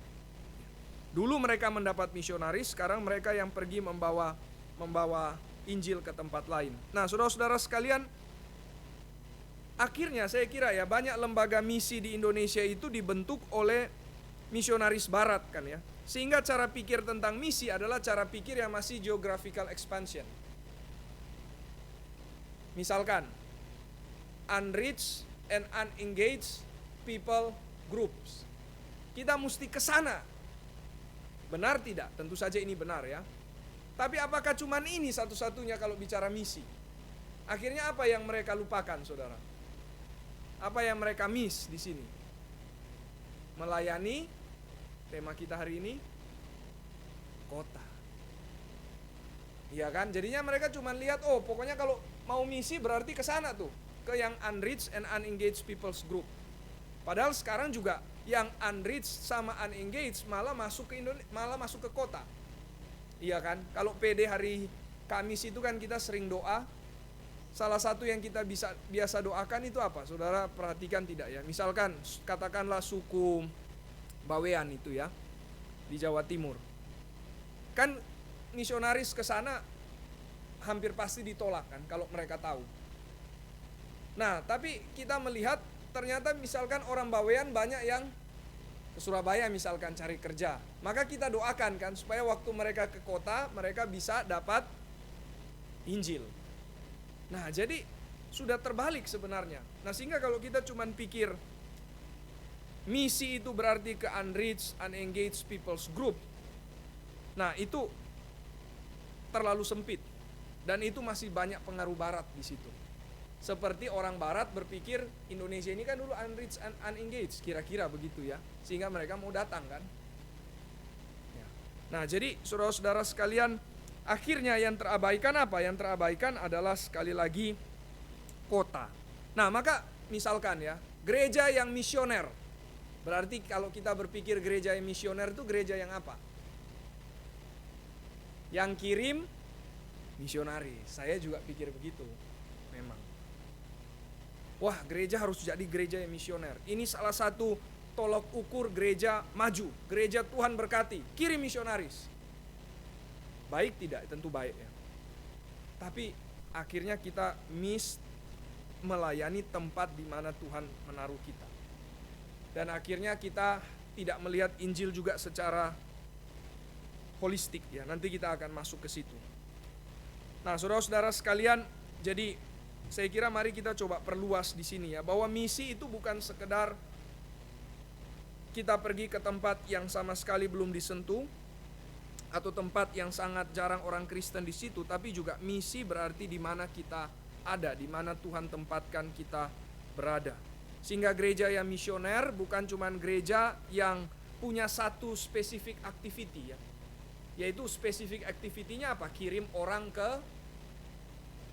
Dulu mereka mendapat misionaris, sekarang mereka yang pergi membawa Injil ke tempat lain. Nah, saudara-saudara sekalian, akhirnya saya kira ya banyak lembaga misi di Indonesia itu dibentuk oleh misionaris barat kan ya. Sehingga cara pikir tentang misi adalah cara pikir yang masih geographical expansion. Misalkan, unreached and unengaged people groups. Kita mesti ke sana. Benar tidak? Tentu saja ini benar ya. Tapi apakah cuman ini satu-satunya kalau bicara misi? Akhirnya apa yang mereka lupakan, saudara? Apa yang mereka miss di sini? Melayani, tema kita hari ini, kota. Iya kan? Jadinya mereka cuman lihat, pokoknya kalau mau misi berarti ke sana tuh, ke yang unreached and unengaged people's group. Padahal sekarang juga yang unreached sama unengaged malah masuk ke kota. Iya kan? Kalau PD hari Kamis itu kan kita sering doa. Salah satu yang kita biasa doakan itu apa? Saudara perhatikan tidak ya? Misalkan katakanlah suku Bawean itu ya, di Jawa Timur. Kan misionaris ke sana hampir pasti ditolak kan kalau mereka tahu. Nah, tapi kita melihat ternyata misalkan orang Bawean banyak yang ke Surabaya misalkan cari kerja. Maka kita doakan kan supaya waktu mereka ke kota mereka bisa dapat Injil. Nah, jadi sudah terbalik sebenarnya. Nah, sehingga kalau kita cuman pikir misi itu berarti ke unreached, unengaged people's group. Nah, itu terlalu sempit. Dan itu masih banyak pengaruh barat di situ. Seperti orang barat berpikir Indonesia ini kan dulu unreached and unengaged, kira-kira begitu ya. Sehingga mereka mau datang kan. Ya. Nah, jadi saudara-saudara sekalian, akhirnya yang terabaikan apa? Yang terabaikan adalah sekali lagi kota. Nah, maka misalkan ya, gereja yang misioner. Berarti kalau kita berpikir gereja yang misioner itu gereja yang apa? Yang kirim misionaris. Saya juga pikir begitu. Memang. Wah, gereja harus jadi gereja yang misioner. Ini salah satu tolok ukur gereja maju. Gereja Tuhan berkati. Kirim misionaris. Baik tidak? Tentu baik ya. Tapi akhirnya kita melayani tempat di mana Tuhan menaruh kita. Dan akhirnya kita tidak melihat Injil juga secara holistik ya. Nanti kita akan masuk ke situ. Nah, saudara-saudara sekalian, jadi saya kira mari kita coba perluas di sini ya, bahwa misi itu bukan sekedar kita pergi ke tempat yang sama sekali belum disentuh atau tempat yang sangat jarang orang Kristen di situ, tapi juga misi berarti di mana kita ada, di mana Tuhan tempatkan kita berada. Sehingga gereja yang misioner bukan cuma gereja yang punya satu spesifik activity ya. Yaitu spesifik activity-nya apa? Kirim orang ke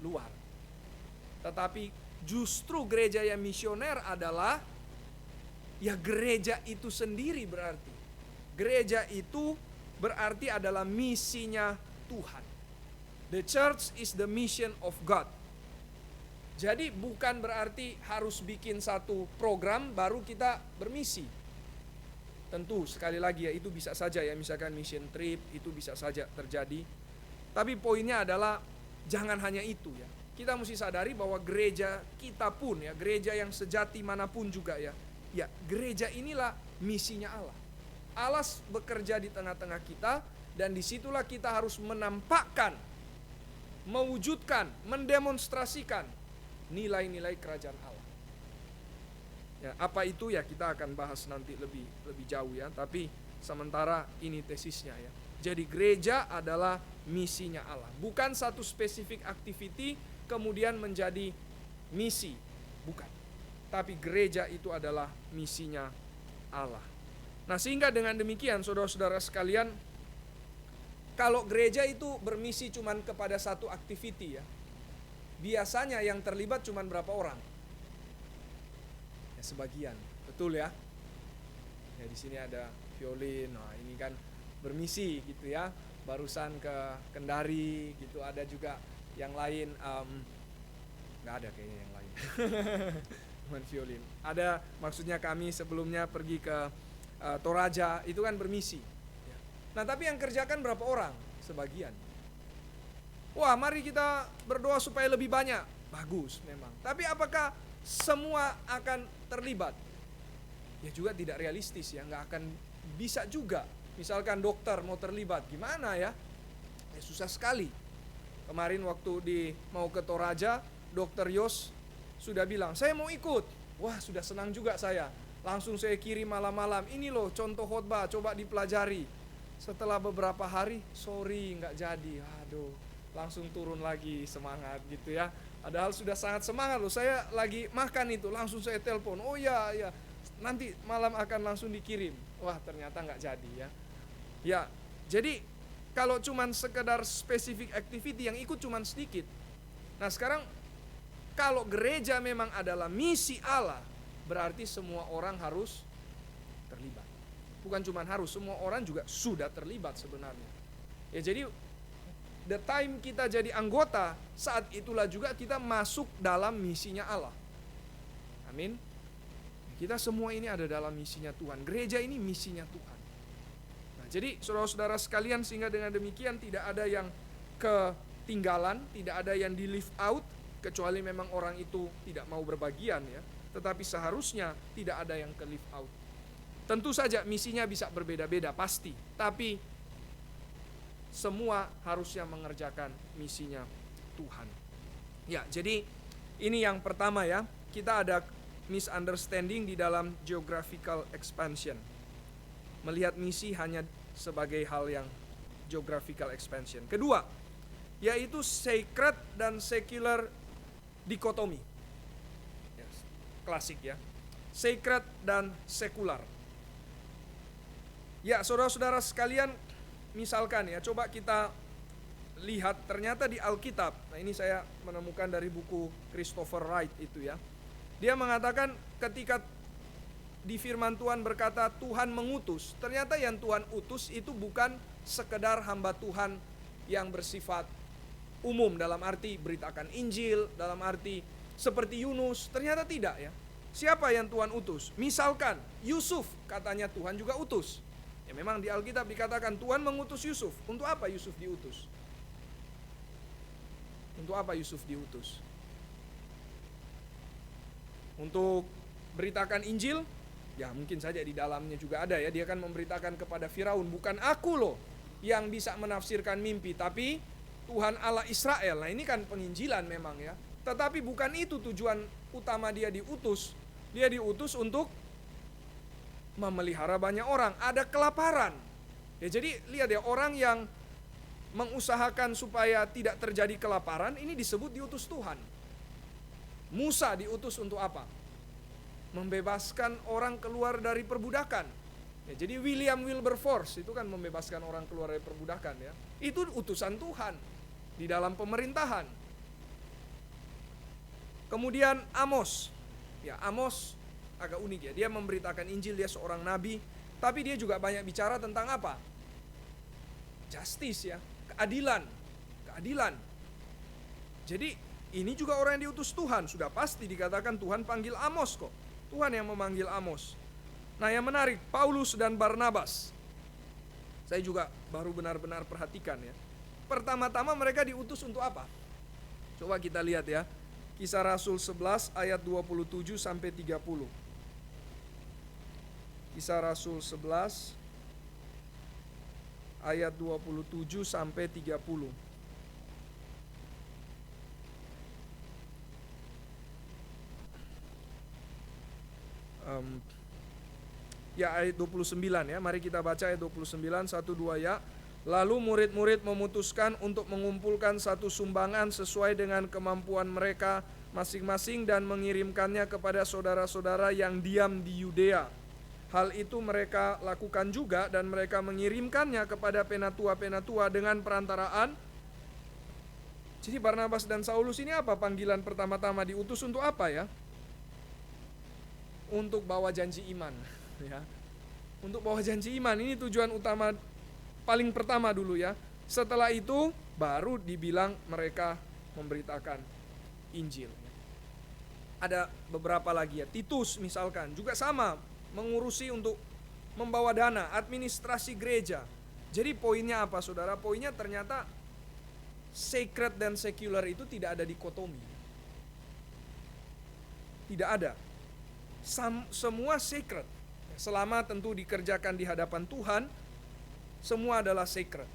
luar. Tetapi justru gereja yang misioner adalah ya gereja itu sendiri berarti. Gereja itu berarti adalah misinya Tuhan. The church is the mission of God. Jadi bukan berarti harus bikin satu program baru kita bermisi. Tentu sekali lagi ya itu bisa saja ya, misalkan mission trip itu bisa saja terjadi. Tapi poinnya adalah jangan hanya itu ya. Kita mesti sadari bahwa gereja kita pun ya, gereja yang sejati manapun juga ya. Ya, gereja inilah misinya Allah. Allah bekerja di tengah-tengah kita dan disitulah kita harus menampakkan, mewujudkan, mendemonstrasikan nilai-nilai kerajaan Allah. Ya, apa itu ya kita akan bahas nanti lebih jauh ya, tapi sementara ini tesisnya ya. Jadi gereja adalah misinya Allah, bukan satu spesifik activity kemudian menjadi misi, bukan. Tapi gereja itu adalah misinya Allah. Nah, sehingga dengan demikian saudara-saudara sekalian, kalau gereja itu bermisi cuman kepada satu activity ya, biasanya yang terlibat cuman berapa orang? Ya, sebagian, betul ya. Ya di sini ada violin, nah ini kan bermisi gitu ya. Barusan ke Kendari gitu, ada juga yang lain, nggak ada kayaknya yang lain. Cuman violin. Ada, maksudnya kami sebelumnya pergi ke Toraja, itu kan bermisi. Nah tapi yang kerjakan berapa orang? Sebagian. Wah, mari kita berdoa supaya lebih banyak. Bagus memang. Tapi apakah semua akan terlibat? Ya juga tidak realistis ya, nggak akan bisa juga. Misalkan dokter mau terlibat, gimana ya? Ya susah sekali. Kemarin waktu mau ke Toraja, Dokter Yos sudah bilang, saya mau ikut. Wah, sudah senang juga saya. Langsung saya kirim malam-malam, ini loh contoh khotbah, coba dipelajari. Setelah beberapa hari, sorry nggak jadi. Aduh, langsung turun lagi semangat gitu ya. Padahal sudah sangat semangat loh. Saya lagi makan itu, langsung saya telepon. Oh ya, nanti malam akan langsung dikirim. Wah, ternyata nggak jadi ya. Ya, jadi kalau cuman sekedar spesifik activity yang ikut cuman sedikit. Nah sekarang kalau gereja memang adalah misi Allah, berarti semua orang harus terlibat. Bukan cuma harus, semua orang juga sudah terlibat sebenarnya. Ya jadi the time kita jadi anggota, saat itulah juga kita masuk dalam misinya Allah. Amin. Kita semua ini ada dalam misinya Tuhan. Gereja ini misinya Tuhan. Nah, jadi saudara-saudara sekalian, sehingga dengan demikian tidak ada yang ketinggalan, tidak ada yang di leave out, kecuali memang orang itu tidak mau berbagian ya. Tetapi seharusnya tidak ada yang ke leave out. Tentu saja misinya bisa berbeda-beda pasti, tapi semua harusnya mengerjakan misinya Tuhan. Ya, jadi ini yang pertama ya. Kita ada misunderstanding di dalam geographical expansion. Melihat misi hanya sebagai hal yang geographical expansion. Kedua, yaitu sacred dan secular dikotomi. Yes, klasik ya. Sacred dan sekular. Ya, saudara-saudara sekalian, misalkan ya, coba kita lihat ternyata di Alkitab. Nah, ini saya menemukan dari buku Christopher Wright itu ya. Dia mengatakan ketika di firman Tuhan berkata Tuhan mengutus, ternyata yang Tuhan utus itu bukan sekedar hamba Tuhan yang bersifat umum, dalam arti beritakan Injil, dalam arti seperti Yunus. Ternyata tidak ya. Siapa yang Tuhan utus? Misalkan Yusuf, katanya Tuhan juga utus. Ya memang di Alkitab dikatakan Tuhan mengutus Yusuf. Untuk apa Yusuf diutus? Untuk apa Yusuf diutus? Untuk beritakan Injil? Ya mungkin saja di dalamnya juga ada ya. Dia kan memberitakan kepada Firaun, bukan aku loh yang bisa menafsirkan mimpi, tapi Tuhan Allah Israel. Nah ini kan penginjilan memang ya. Tetapi bukan itu tujuan utama dia diutus. Dia diutus untuk memelihara banyak orang. Ada kelaparan. Ya jadi lihat ya, orang yang mengusahakan supaya tidak terjadi kelaparan, ini disebut diutus Tuhan. Musa diutus untuk apa? Membebaskan orang keluar dari perbudakan. Ya, jadi William Wilberforce itu kan membebaskan orang keluar dari perbudakan ya. Itu utusan Tuhan di dalam pemerintahan. Kemudian Amos. Ya, Amos agak unik ya. Dia memberitakan Injil, dia seorang nabi, tapi dia juga banyak bicara tentang apa? Justice ya, keadilan. Keadilan. Jadi ini juga orang yang diutus Tuhan. Sudah pasti dikatakan Tuhan panggil Amos kok. Tuhan yang memanggil Amos. Nah yang menarik, Paulus dan Barnabas. Saya juga baru benar-benar perhatikan ya. Pertama-tama mereka diutus untuk apa? Coba kita lihat ya. Kisah Rasul 11 ayat 27 sampai 30. Kisah Rasul 11 ayat 27 sampai 30. Ya ayat 29 ya, mari kita baca ayat 29, 1, 2 ya. Lalu murid-murid memutuskan untuk mengumpulkan satu sumbangan sesuai dengan kemampuan mereka masing-masing dan mengirimkannya kepada saudara-saudara yang diam di Yudea. Hal itu mereka lakukan juga dan mereka mengirimkannya kepada penatua-penatua dengan perantaraan. Jadi Barnabas dan Saulus ini apa panggilan pertama-tama, diutus untuk apa ya? Untuk bawa janji iman ya. Untuk bawa janji iman, ini tujuan utama paling pertama dulu ya. Setelah itu baru dibilang mereka memberitakan Injil. Ada beberapa lagi ya. Titus misalkan juga sama, mengurusi untuk membawa dana, administrasi gereja. Jadi poinnya apa saudara? Poinnya ternyata sacred dan secular itu tidak ada dikotomi. Tidak ada. Semua sacred. Selama tentu dikerjakan di hadapan Tuhan, semua adalah sacred.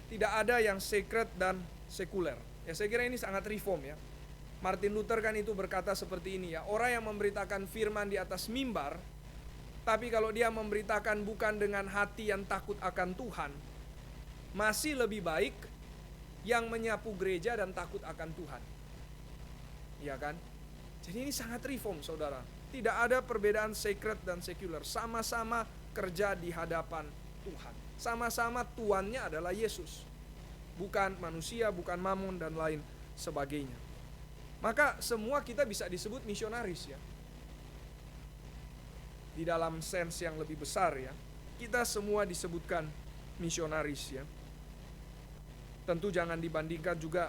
Tidak ada yang sacred dan sekuler. Ya saya kira ini sangat reform ya. Martin Luther kan itu berkata seperti ini ya. Orang yang memberitakan firman di atas mimbar, tapi kalau dia memberitakan bukan dengan hati yang takut akan Tuhan, masih lebih baik yang menyapu gereja dan takut akan Tuhan. Iya kan? Jadi ini sangat reform saudara. Tidak ada perbedaan sacred dan sekuler. Sama-sama kerja di hadapan Tuhan. Sama-sama tuannya adalah Yesus. Bukan manusia, bukan Mammon dan lain sebagainya. Maka semua kita bisa disebut misionaris ya. di dalam sense yang lebih besar ya, kita semua disebutkan misionaris ya. Tentu jangan dibandingkan juga,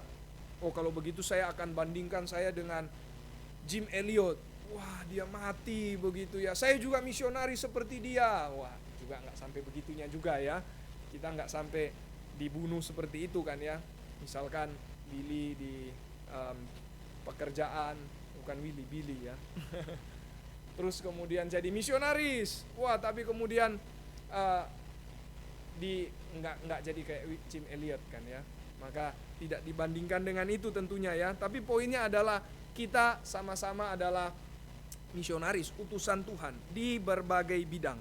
oh kalau begitu saya akan bandingkan saya dengan Jim Elliot. Wah dia mati begitu ya, saya juga misionaris seperti dia. Wah juga nggak sampai begitunya juga ya. Kita nggak sampai dibunuh seperti itu kan ya. Misalkan Billy di pekerjaan, bukan Billy ya. Terus kemudian jadi misionaris. Wah tapi kemudian nggak jadi kayak Jim Elliot kan ya. Maka tidak dibandingkan dengan itu tentunya ya. Tapi poinnya adalah kita sama-sama adalah misionaris, utusan Tuhan di berbagai bidang.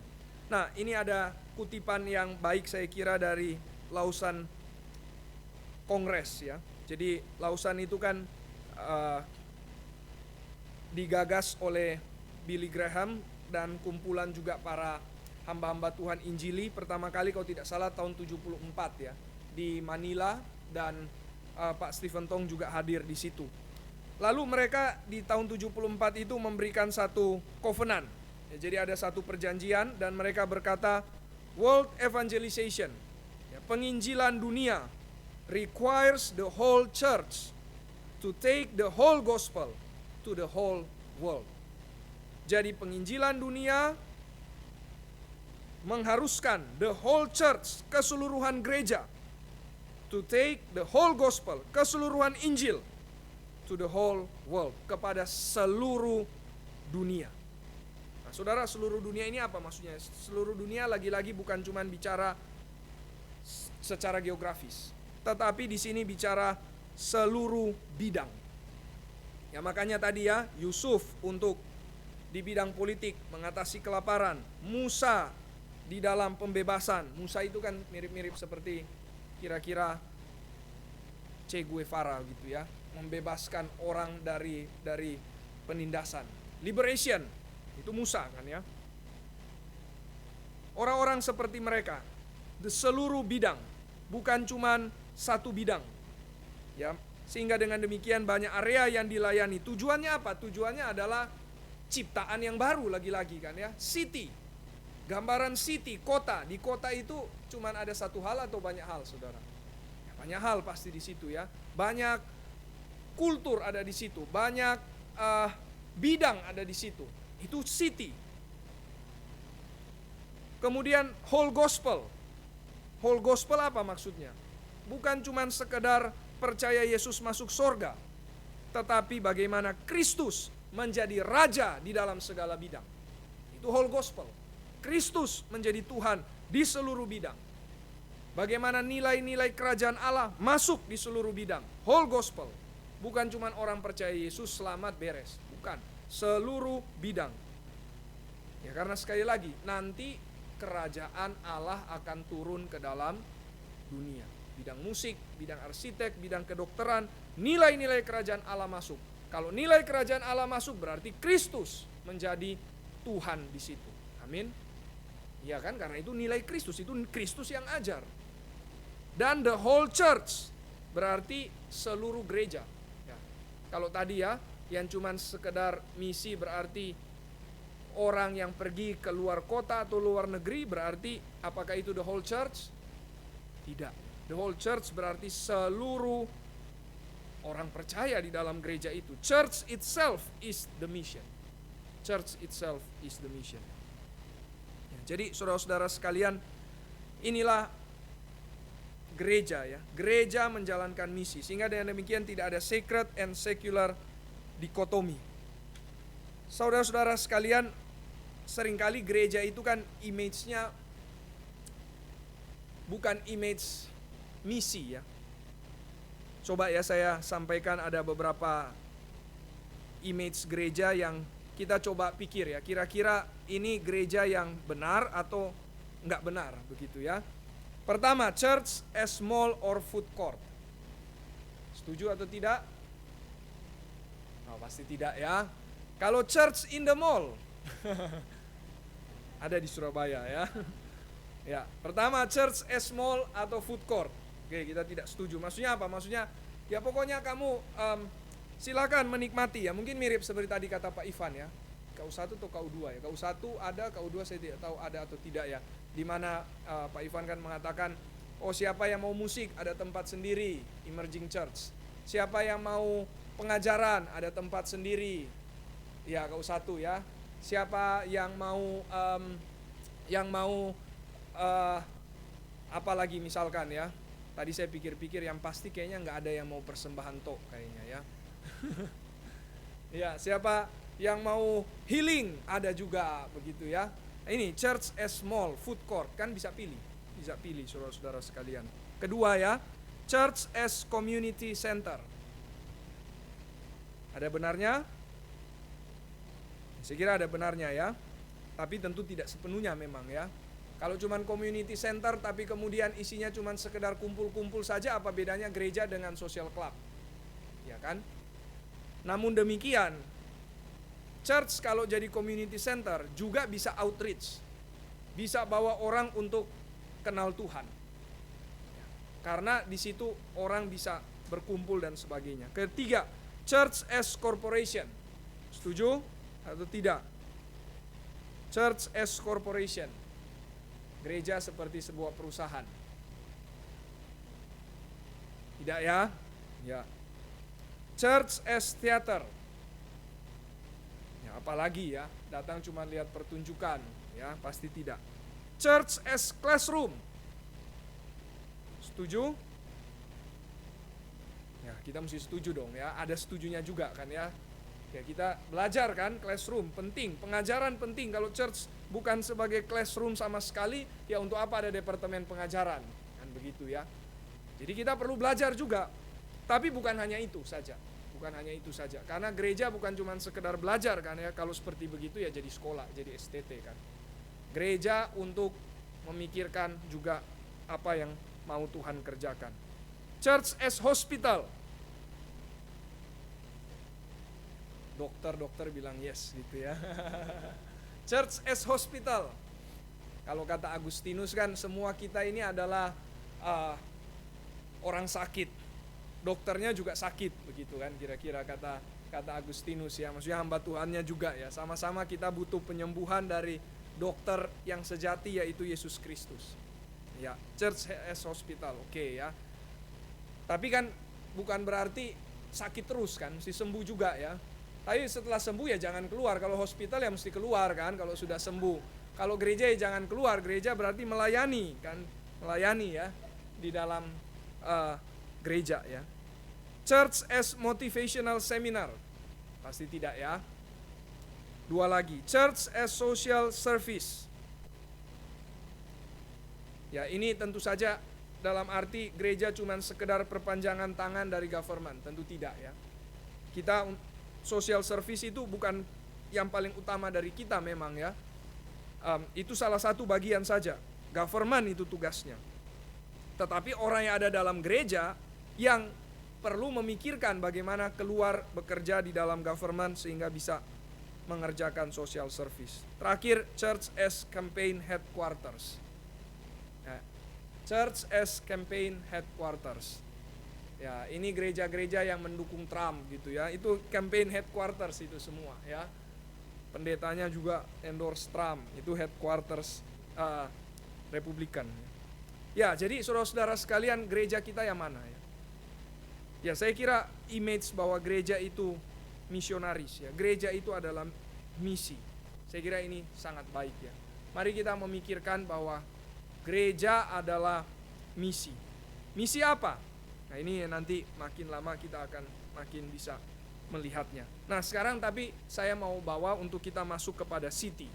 Nah ini ada kutipan yang baik saya kira dari Lausan Kongres ya. Jadi Lausan itu kan digagas oleh Billy Graham dan kumpulan juga para hamba-hamba Tuhan Injili pertama kali kalau tidak salah tahun 74 ya di Manila, dan Pak Stephen Tong juga hadir di situ. Lalu mereka di tahun 74 itu memberikan satu covenant ya, jadi ada satu perjanjian dan mereka berkata world evangelization ya, penginjilan dunia requires the whole church to take the whole gospel to the whole world. Jadi penginjilan dunia mengharuskan the whole church, keseluruhan gereja, to take the whole gospel, keseluruhan Injil, to the whole world, kepada seluruh dunia. Nah, saudara, seluruh dunia ini apa maksudnya? Seluruh dunia lagi-lagi bukan cuma bicara secara geografis, tetapi di sini bicara seluruh bidang. Ya makanya tadi ya, Yusuf untuk di bidang politik mengatasi kelaparan, Musa di dalam pembebasan. Musa itu kan mirip-mirip seperti kira-kira Che Guevara gitu ya, membebaskan orang dari penindasan. Liberation itu Musa kan ya. Orang-orang seperti mereka di seluruh bidang, bukan cuman satu bidang. Ya, sehingga dengan demikian banyak area yang dilayani. Tujuannya apa? Tujuannya adalah ciptaan yang baru lagi-lagi kan ya. City. Gambaran city, kota. Di kota itu cuman ada satu hal atau banyak hal, Saudara? Ya, banyak hal pasti di situ ya. Banyak kultur ada di situ, banyak bidang ada di situ. Itu city. Kemudian whole gospel. Whole gospel apa maksudnya? Bukan cuman sekedar percaya Yesus masuk surga, tetapi bagaimana Kristus menjadi raja di dalam segala bidang. Itu whole gospel. Kristus menjadi Tuhan di seluruh bidang. Bagaimana nilai-nilai kerajaan Allah masuk di seluruh bidang. Whole gospel. Bukan cuma orang percaya Yesus selamat beres. Bukan. Seluruh bidang. Ya karena sekali lagi, nanti kerajaan Allah akan turun ke dalam dunia. Bidang musik, bidang arsitek, bidang kedokteran, nilai-nilai kerajaan Allah masuk. Kalau nilai kerajaan Allah masuk berarti Kristus menjadi Tuhan di situ. Amin. Ya kan, karena itu nilai Kristus, itu Kristus yang ajar. Dan the whole church berarti seluruh gereja. Ya. Kalau tadi ya, yang cuman sekedar misi berarti orang yang pergi ke luar kota atau luar negeri, berarti apakah itu the whole church? Tidak. The whole church berarti seluruh orang percaya di dalam gereja itu. Church itself is the mission. Church itself is the mission. Ya, jadi saudara-saudara sekalian, inilah gereja ya. Gereja menjalankan misi. Sehingga dengan demikian tidak ada sacred and secular dikotomi. Saudara-saudara sekalian, seringkali gereja itu kan image-nya bukan image misi ya. Coba ya saya sampaikan ada beberapa image gereja yang kita coba pikir ya. Kira-kira ini gereja yang benar atau enggak benar begitu ya. Pertama, church as mall or food court. Setuju atau tidak? Oh, pasti tidak ya. Kalau church in the mall. Ada di Surabaya ya. Ya, pertama church as mall atau food court. Oke, kita tidak setuju. Maksudnya apa? Maksudnya ya pokoknya kamu silakan menikmati ya. Mungkin mirip seperti tadi kata Pak Ivan ya. KU1 atau KU2 ya. KU1 ada, KU2 saya tidak tahu ada atau tidak ya. Dimana Pak Ivan kan mengatakan, oh siapa yang mau musik ada tempat sendiri, emerging church. Siapa yang mau pengajaran ada tempat sendiri, ya KU1 ya. Siapa yang mau apa lagi misalkan ya. Tadi saya pikir-pikir yang pasti kayaknya nggak ada yang mau persembahan tok kayaknya ya. Ya, siapa yang mau healing ada juga begitu ya. Ini church as small food court kan bisa pilih saudara-saudara sekalian. Kedua ya, church as community center. Ada benarnya? Saya kira ada benarnya ya. Tapi tentu tidak sepenuhnya memang ya. Kalau cuman community center tapi kemudian isinya cuman sekedar kumpul-kumpul saja, apa bedanya gereja dengan social club? Ya kan? Namun demikian, church kalau jadi community center juga bisa outreach. Bisa bawa orang untuk kenal Tuhan. Karena di situ orang bisa berkumpul dan sebagainya. Ketiga, church as corporation. Setuju atau tidak? Church as corporation. Gereja seperti sebuah perusahaan. Tidak ya? Ya. Church as theater. Ya, apalagi ya, datang cuma lihat pertunjukan, ya, pasti tidak. Church as classroom. Setuju? Ya, kita mesti setuju dong ya. Ada setujunya juga kan ya. Ya, kita belajar kan, classroom penting, pengajaran penting. Kalau church bukan sebagai classroom sama sekali, ya untuk apa ada departemen pengajaran? Kan begitu ya. Jadi kita perlu belajar juga. Tapi bukan hanya itu saja. Bukan hanya itu saja. Karena gereja bukan cuma sekedar belajar kan ya. Kalau seperti begitu ya jadi sekolah, jadi STT kan. Gereja untuk memikirkan juga apa yang mau Tuhan kerjakan. Church as hospital. Dokter bilang yes gitu ya. Church as hospital. Kalau kata Agustinus kan semua kita ini adalah orang sakit. Dokternya juga sakit begitu kan kira-kira kata Agustinus ya. Maksudnya hamba Tuhannya juga ya. Sama-sama kita butuh penyembuhan dari dokter yang sejati yaitu Yesus Kristus. Ya, church as hospital. Oke ya. Tapi kan bukan berarti sakit terus kan, mesti sembuh juga ya. Tapi setelah sembuh ya jangan keluar. Kalau hospital ya mesti keluar kan kalau sudah sembuh. Kalau gereja ya jangan keluar. Gereja berarti melayani kan, melayani ya di dalam gereja ya. Church as motivational seminar. Pasti tidak ya. Dua lagi, church as social service. Ya, ini tentu saja dalam arti gereja cuma sekedar perpanjangan tangan dari government, tentu tidak ya. Kita social service itu bukan yang paling utama dari kita memang ya. Itu salah satu bagian saja. Government itu tugasnya. Tetapi orang yang ada dalam gereja yang perlu memikirkan bagaimana keluar bekerja di dalam government sehingga bisa mengerjakan social service. Terakhir, church as campaign headquarters. Ya, church as campaign headquarters. Ya, ini gereja-gereja yang mendukung Trump gitu ya. Itu campaign headquarters itu semua ya. Pendetanya juga endorse Trump. Itu headquarters Republikan. Ya, jadi saudara-saudara sekalian, gereja kita yang mana ya? Ya, saya kira image bahwa gereja itu misionaris ya. Gereja itu adalah misi. Saya kira ini sangat baik ya. Mari kita memikirkan bahwa gereja adalah misi. Misi apa? Nah, ini nanti makin lama kita akan makin bisa melihatnya. Nah, sekarang tapi saya mau bawa untuk kita masuk kepada city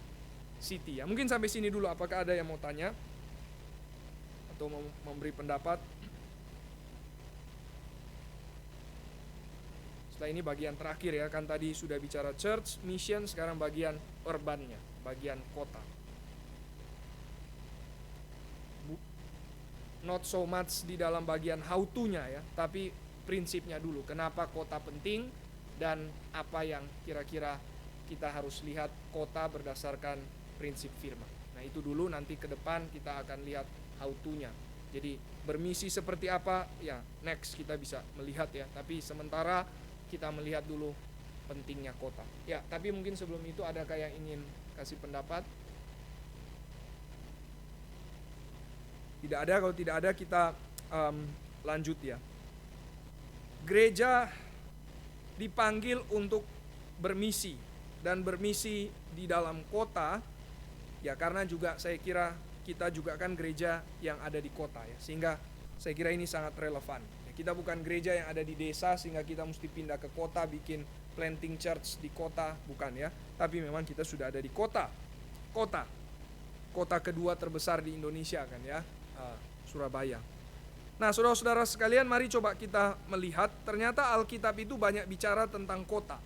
ya. Mungkin sampai sini dulu, apakah ada yang mau tanya atau mau memberi pendapat? Setelah ini bagian terakhir ya, kan tadi sudah bicara church, mission, sekarang bagian urbannya, bagian kota. Not so much di dalam bagian how to-nya ya, tapi prinsipnya dulu. Kenapa kota penting dan apa yang kira-kira kita harus lihat kota berdasarkan prinsip firman. Nah, itu dulu, nanti ke depan kita akan lihat how to-nya. Jadi bermisi seperti apa ya, next kita bisa melihat ya. Tapi sementara kita melihat dulu pentingnya kota. Ya, tapi mungkin sebelum itu adakah yang ingin kasih pendapat? Tidak ada, kalau tidak ada kita lanjut ya. Gereja dipanggil untuk bermisi, dan bermisi di dalam kota, ya karena juga saya kira kita juga kan gereja yang ada di kota ya, sehingga saya kira ini sangat relevan. Ya, kita bukan gereja yang ada di desa sehingga kita mesti pindah ke kota bikin planting church di kota, bukan ya. Tapi memang kita sudah ada di kota. Kota kedua terbesar di Indonesia kan ya, Surabaya. Nah, saudara-saudara sekalian, mari coba kita melihat, ternyata Alkitab itu banyak bicara tentang kota.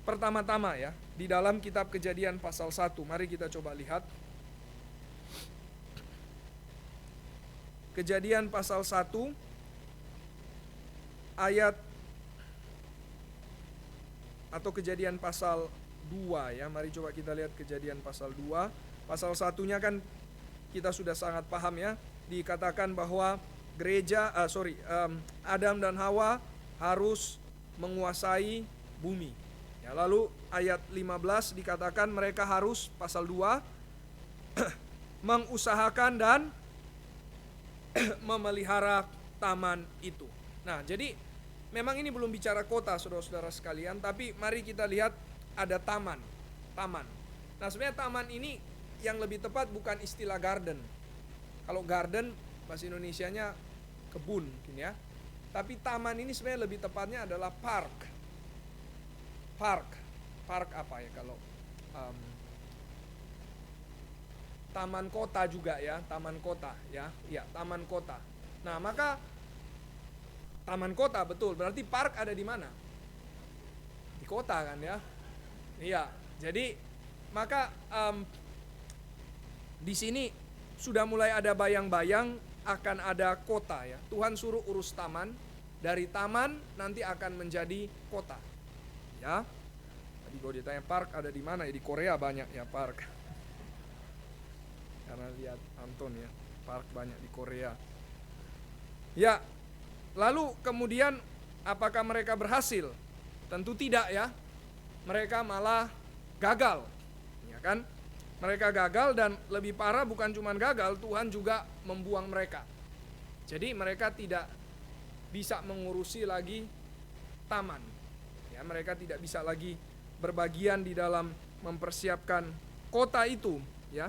Pertama-tama ya, di dalam kitab Kejadian pasal 1, mari kita coba lihat. Kejadian pasal 1 ayat, atau Kejadian pasal 2 ya, mari coba kita lihat Kejadian pasal 2. Pasal 1-nya kan kita sudah sangat paham ya, dikatakan bahwa Adam dan Hawa harus menguasai bumi. Ya, lalu ayat 15 dikatakan mereka harus, pasal 2, mengusahakan dan memelihara taman itu. Nah, jadi memang ini belum bicara kota, saudara-saudara sekalian, tapi mari kita lihat ada taman. Nah, sebenarnya taman ini yang lebih tepat bukan istilah garden. Kalau garden bahasa Indonesianya kebun mungkin ya. Tapi taman ini sebenarnya lebih tepatnya adalah park. Park apa ya kalau taman kota juga ya, taman kota ya. Iya, taman kota. Nah, maka taman kota betul, berarti park ada di mana? Di kota kan ya. Iya, jadi maka di sini sudah mulai ada bayang-bayang akan ada kota ya. Tuhan suruh urus taman, dari taman nanti akan menjadi kota. Ya. Tadi kalau ditanya park ada di mana ya, di Korea banyak ya park. Karena lihat Anton ya, park banyak di Korea. Ya. Lalu kemudian apakah mereka berhasil? Tentu tidak ya. Mereka malah gagal. Ya kan? Mereka gagal, dan lebih parah bukan cuma gagal, Tuhan juga membuang mereka. Jadi mereka tidak bisa mengurusi lagi taman. Ya, mereka tidak bisa lagi berbagian di dalam mempersiapkan kota itu, ya.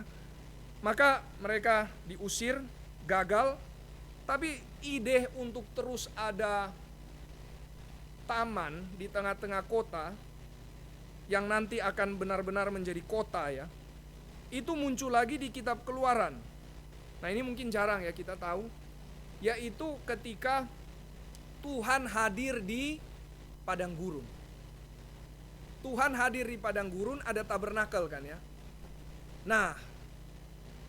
Maka mereka diusir, gagal, tapi ide untuk terus ada taman di tengah-tengah kota yang nanti akan benar-benar menjadi kota ya, itu muncul lagi di kitab Keluaran. Nah, ini mungkin jarang ya kita tahu, yaitu ketika Tuhan hadir di padang gurun. Tuhan hadir di padang gurun, ada tabernakel kan ya. Nah,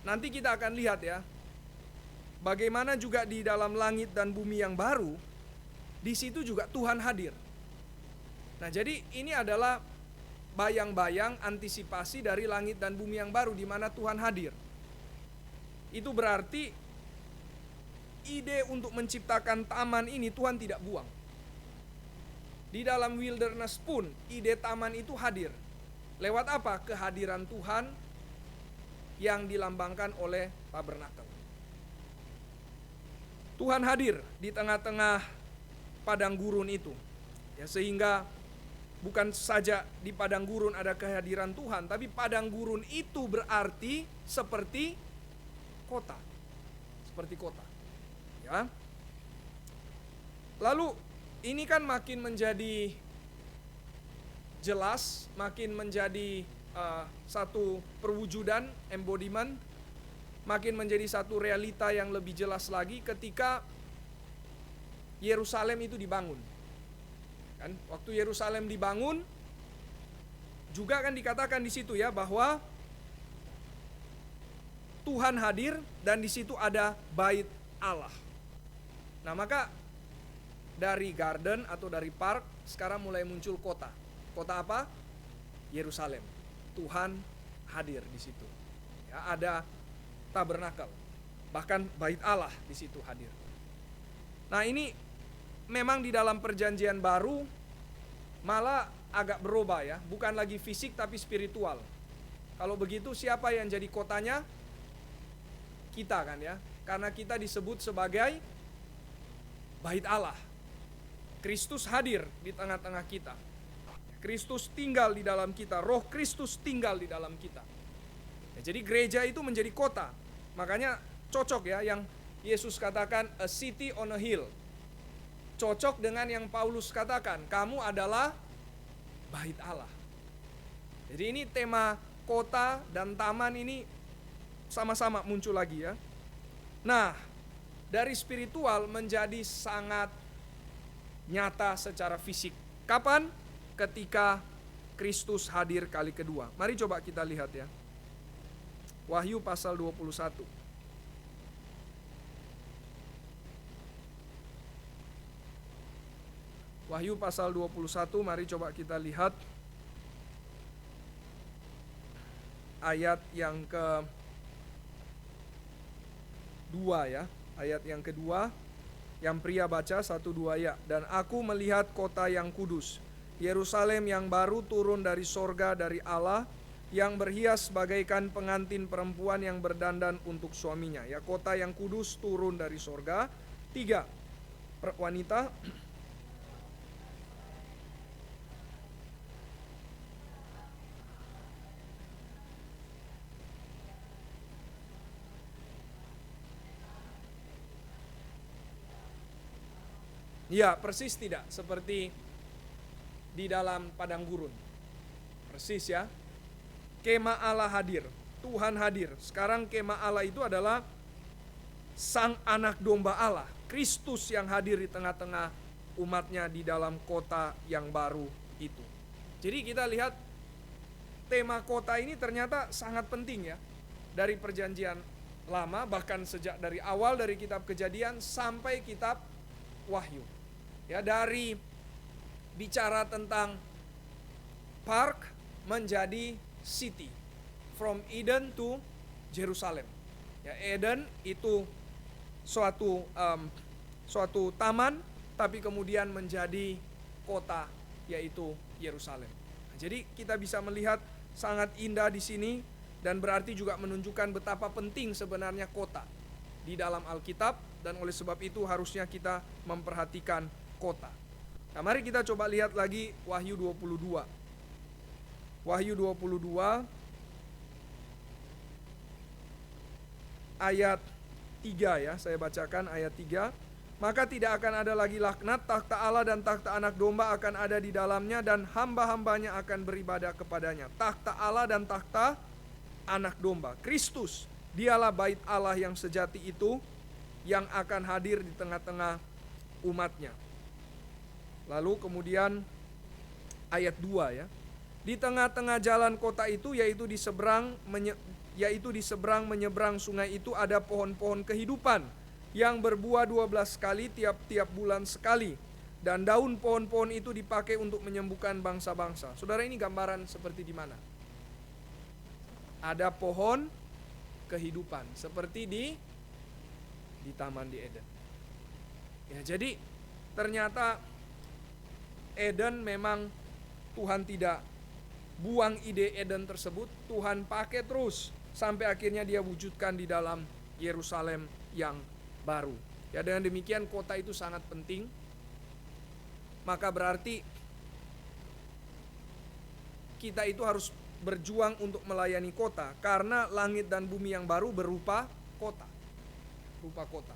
nanti kita akan lihat ya, bagaimana juga di dalam langit dan bumi yang baru, di situ juga Tuhan hadir. Nah, jadi ini adalah bayang-bayang antisipasi dari langit dan bumi yang baru di mana Tuhan hadir. Itu berarti ide untuk menciptakan taman ini Tuhan tidak buang. Di dalam wilderness pun ide taman itu hadir. Lewat apa? Kehadiran Tuhan yang dilambangkan oleh tabernakel. Tuhan hadir di tengah-tengah padang gurun itu. Ya, sehingga bukan saja di padang gurun ada kehadiran Tuhan, tapi padang gurun itu berarti seperti kota. Seperti kota. Ya. Lalu ini kan makin menjadi jelas, makin menjadi satu perwujudan, embodiment, makin menjadi satu realita yang lebih jelas lagi ketika Yerusalem itu dibangun. Kan, waktu Yerusalem dibangun, juga kan dikatakan di situ ya bahwa Tuhan hadir dan di situ ada bait Allah. Nah, maka dari garden atau dari park sekarang mulai muncul kota. Kota apa? Yerusalem. Tuhan hadir di situ. Ya, ada tabernakel. Bahkan bait Allah di situ hadir. Nah, ini memang di dalam perjanjian baru malah agak berubah ya, bukan lagi fisik tapi spiritual. Kalau begitu siapa yang jadi kotanya? Kita kan ya, karena kita disebut sebagai bait Allah. Kristus hadir di tengah-tengah kita. Kristus tinggal di dalam kita, Roh Kristus tinggal di dalam kita. Ya, jadi gereja itu menjadi kota. Makanya cocok ya yang Yesus katakan a city on a hill. Cocok dengan yang Paulus katakan, kamu adalah bait Allah. Jadi ini tema kota dan taman ini sama-sama muncul lagi ya. Nah, dari spiritual menjadi sangat nyata secara fisik. Kapan? Ketika Kristus hadir kali kedua. Mari coba kita lihat ya. Wahyu pasal 21. Wahyu pasal 21, mari coba kita lihat ayat yang kedua ya. Ayat yang kedua, yang pria baca 1-2 ya. Dan aku melihat kota yang kudus, Yerusalem yang baru turun dari sorga dari Allah, yang berhias bagaikan pengantin perempuan yang berdandan untuk suaminya. Ya, kota yang kudus turun dari sorga. 3, wanita. Ya, persis tidak seperti di dalam padang gurun. Persis ya. Kemah Allah hadir, Tuhan hadir. Sekarang kemah Allah itu adalah Sang Anak Domba Allah, Kristus yang hadir di tengah-tengah umatnya di dalam kota yang baru itu. Jadi kita lihat tema kota ini ternyata sangat penting ya. Dari perjanjian lama, bahkan sejak dari awal dari kitab Kejadian sampai kitab Wahyu. Ya, dari bicara tentang park menjadi city, from Eden to Jerusalem. Ya, Eden itu suatu taman, tapi kemudian menjadi kota, yaitu Yerusalem. Nah, jadi kita bisa melihat sangat indah di sini, dan berarti juga menunjukkan betapa penting sebenarnya kota di dalam Alkitab, dan oleh sebab itu harusnya kita memperhatikan kota. Nah, mari kita coba lihat lagi Wahyu 22. Wahyu 22 ayat 3 ya, saya bacakan ayat 3. Maka tidak akan ada lagi laknat, takhta Allah dan takhta Anak Domba akan ada di dalamnya, dan hamba-hambanya akan beribadah kepadanya. Takhta Allah dan takhta Anak Domba, Kristus, dialah bait Allah yang sejati itu, yang akan hadir di tengah-tengah umatnya. Lalu kemudian ayat 2 ya. Di tengah-tengah jalan kota itu, yaitu di seberang menyeberang sungai itu, ada pohon-pohon kehidupan yang berbuah 12 kali tiap-tiap bulan sekali, dan daun pohon-pohon itu dipakai untuk menyembuhkan bangsa-bangsa. Saudara, ini gambaran seperti di mana? Ada pohon kehidupan seperti di taman di Eden. Ya, jadi ternyata Eden memang Tuhan tidak buang ide Eden tersebut, Tuhan pakai terus sampai akhirnya dia wujudkan di dalam Yerusalem yang baru. Ya, dengan demikian kota itu sangat penting. Maka berarti kita itu harus berjuang untuk melayani kota, karena langit dan bumi yang baru berupa kota. Rupa kota.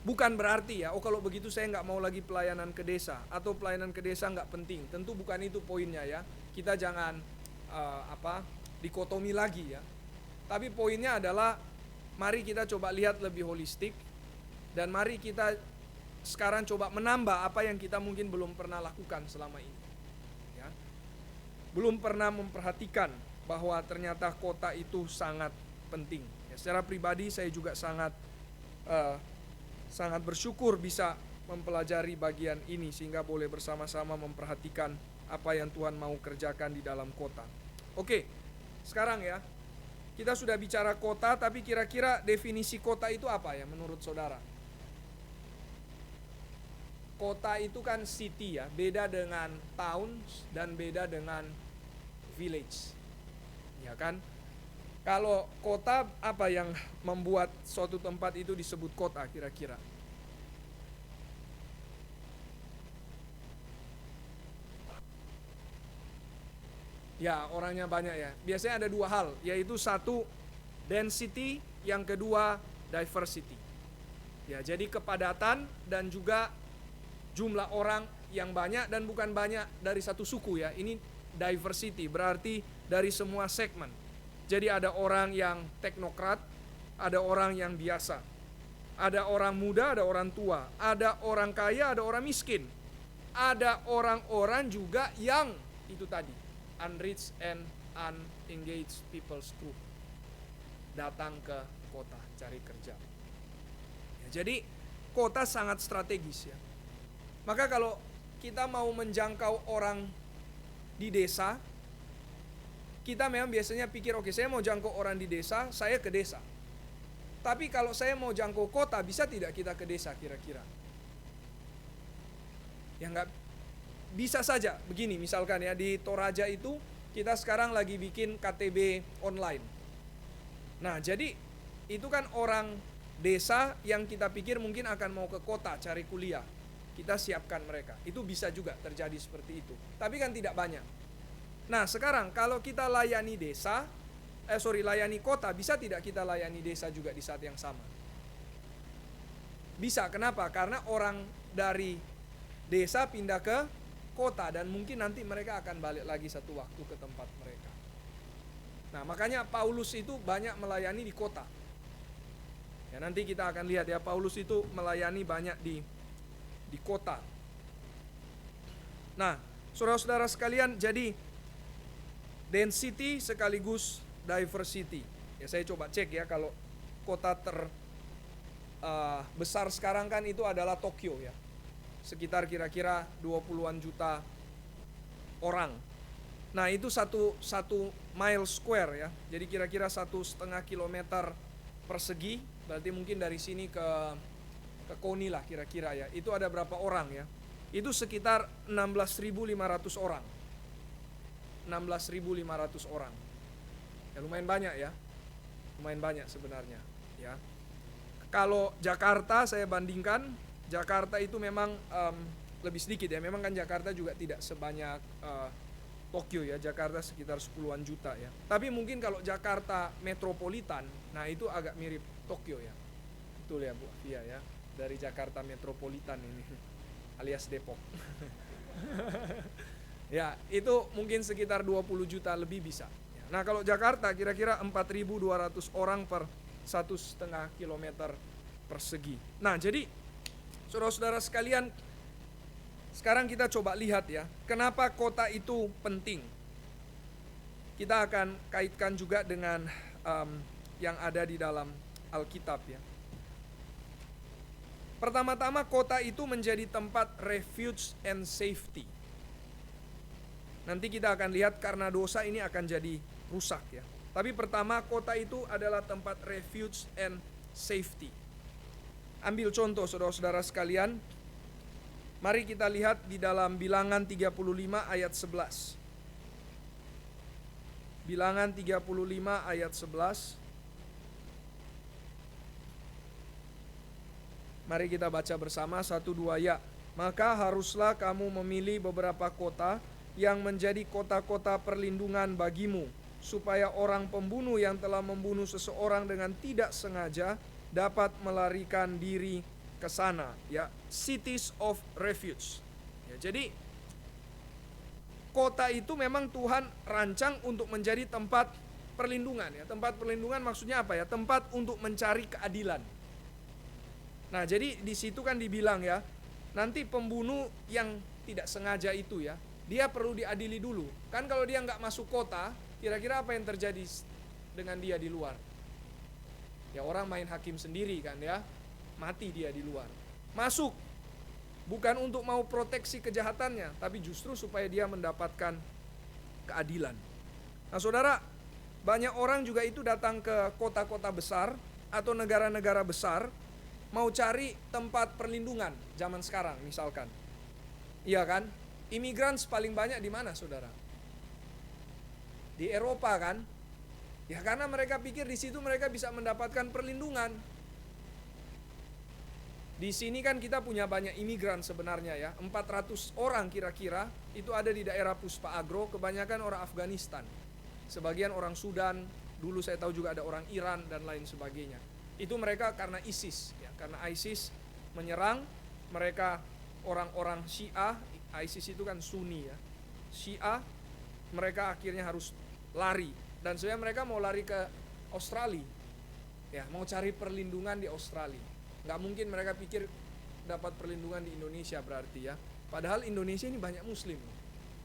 Bukan berarti ya, kalau begitu saya nggak mau lagi pelayanan ke desa, atau pelayanan ke desa nggak penting. Tentu bukan itu poinnya ya. Kita jangan dikotomi lagi ya. Tapi poinnya adalah mari kita coba lihat lebih holistik, dan mari kita sekarang coba menambah apa yang kita mungkin belum pernah lakukan selama ini. Ya. Belum pernah memperhatikan bahwa ternyata kota itu sangat penting. Ya, secara pribadi saya juga sangat bersyukur bisa mempelajari bagian ini, sehingga boleh bersama-sama memperhatikan apa yang Tuhan mau kerjakan di dalam kota. Oke, sekarang ya, kita sudah bicara kota, tapi kira-kira definisi kota itu apa ya menurut saudara? kota itu kan city ya, beda dengan town dan beda dengan village. Ya kan? Kalau kota, apa yang membuat suatu tempat itu disebut kota kira-kira? Ya, orangnya banyak ya. Biasanya ada dua hal, yaitu satu density, yang kedua diversity. Ya, jadi kepadatan dan juga jumlah orang yang banyak dan bukan banyak dari satu suku ya. Ini diversity, berarti dari semua segmen. Jadi ada orang yang teknokrat, ada orang yang biasa. Ada orang muda, ada orang tua. Ada orang kaya, ada orang miskin. Ada orang-orang juga yang itu tadi, unreached and unengaged people's group. Datang ke kota cari kerja. Ya, jadi kota sangat strategis ya. Maka kalau kita mau menjangkau orang di desa, kita memang biasanya pikir, oke, saya mau jangkau orang di desa, saya ke desa. Tapi kalau saya mau jangkau kota, bisa tidak kita ke desa kira-kira? Ya nggak, bisa saja. Begini misalkan ya, di Toraja itu kita sekarang lagi bikin KTB online. Nah, jadi itu kan orang desa yang kita pikir mungkin akan mau ke kota cari kuliah. Kita siapkan mereka. Itu bisa juga terjadi seperti itu. Tapi kan tidak banyak. Nah, sekarang kalau kita layani layani kota, bisa tidak kita layani desa juga di saat yang sama? Bisa, kenapa? Karena orang dari desa pindah ke kota dan mungkin nanti mereka akan balik lagi satu waktu ke tempat mereka. Nah, makanya Paulus itu banyak melayani di kota. Ya, nanti kita akan lihat ya, Paulus itu melayani banyak di kota. Nah, saudara-saudara sekalian, jadi density sekaligus diversity. Ya, saya coba cek ya, kalau kota besar sekarang kan itu adalah Tokyo ya. Sekitar kira-kira 20-an juta orang. Nah, itu satu mile square ya. Jadi kira-kira 1,5 kilometer persegi. Berarti mungkin dari sini ke Koni lah kira-kira ya. Itu ada berapa orang ya? Itu sekitar 16.500 orang. 16.500 orang. Ya, lumayan banyak ya. Lumayan banyak sebenarnya ya. Kalau Jakarta saya bandingkan, Jakarta itu memang lebih sedikit ya. Memang kan Jakarta juga tidak sebanyak Tokyo ya. Jakarta sekitar 10-an juta ya. Tapi mungkin kalau Jakarta metropolitan, nah itu agak mirip Tokyo ya. Betul ya Bu Afia ya. Dari Jakarta metropolitan ini alias Depok. Ya, itu mungkin sekitar 20 juta lebih bisa. Nah, kalau Jakarta kira-kira 4.200 orang per 1,5 kilometer persegi. Nah, jadi saudara-saudara sekalian, sekarang kita coba lihat ya, kenapa kota itu penting. Kita akan kaitkan juga dengan yang ada di dalam Alkitab ya. Pertama-tama, kota itu menjadi tempat refuge and safety. Nanti kita akan lihat karena dosa ini akan jadi rusak ya. Tapi pertama, kota itu adalah tempat refuge and safety. Ambil contoh saudara-saudara sekalian. Mari kita lihat di dalam Bilangan 35 ayat 11. Bilangan 35 ayat 11. Mari kita baca bersama 1-2 ya. Maka haruslah kamu memilih beberapa kota yang menjadi kota-kota perlindungan bagimu, supaya orang pembunuh yang telah membunuh seseorang dengan tidak sengaja dapat melarikan diri ke sana ya. Cities of refuge ya. Jadi kota itu memang Tuhan rancang untuk menjadi tempat perlindungan ya. Tempat perlindungan maksudnya apa ya? Tempat untuk mencari keadilan. Nah, jadi di situ kan dibilang ya, nanti pembunuh yang tidak sengaja itu ya, dia perlu diadili dulu. Kan kalau dia nggak masuk kota, kira-kira apa yang terjadi dengan dia di luar? Ya, orang main hakim sendiri kan ya, mati dia di luar. Masuk, bukan untuk mau proteksi kejahatannya, tapi justru supaya dia mendapatkan keadilan. Nah saudara, banyak orang juga itu datang ke kota-kota besar atau negara-negara besar, mau cari tempat perlindungan zaman sekarang misalkan. Iya kan? Imigran paling banyak di mana, saudara? Di Eropa kan? Ya karena mereka pikir di situ mereka bisa mendapatkan perlindungan. Di sini kan kita punya banyak imigran sebenarnya ya, 400 orang kira-kira, itu ada di daerah Puspa Agro, kebanyakan orang Afghanistan. Sebagian orang Sudan, dulu saya tahu juga ada orang Iran dan lain sebagainya. Itu mereka karena ISIS, ya, karena ISIS menyerang, mereka orang-orang Syiah, ISIS itu kan Sunni ya, Syiah, mereka akhirnya harus lari. Dan sebenarnya mereka mau lari ke Australia, ya, mau cari perlindungan di Australia. Nggak mungkin mereka pikir dapat perlindungan di Indonesia berarti ya. Padahal Indonesia ini banyak Muslim.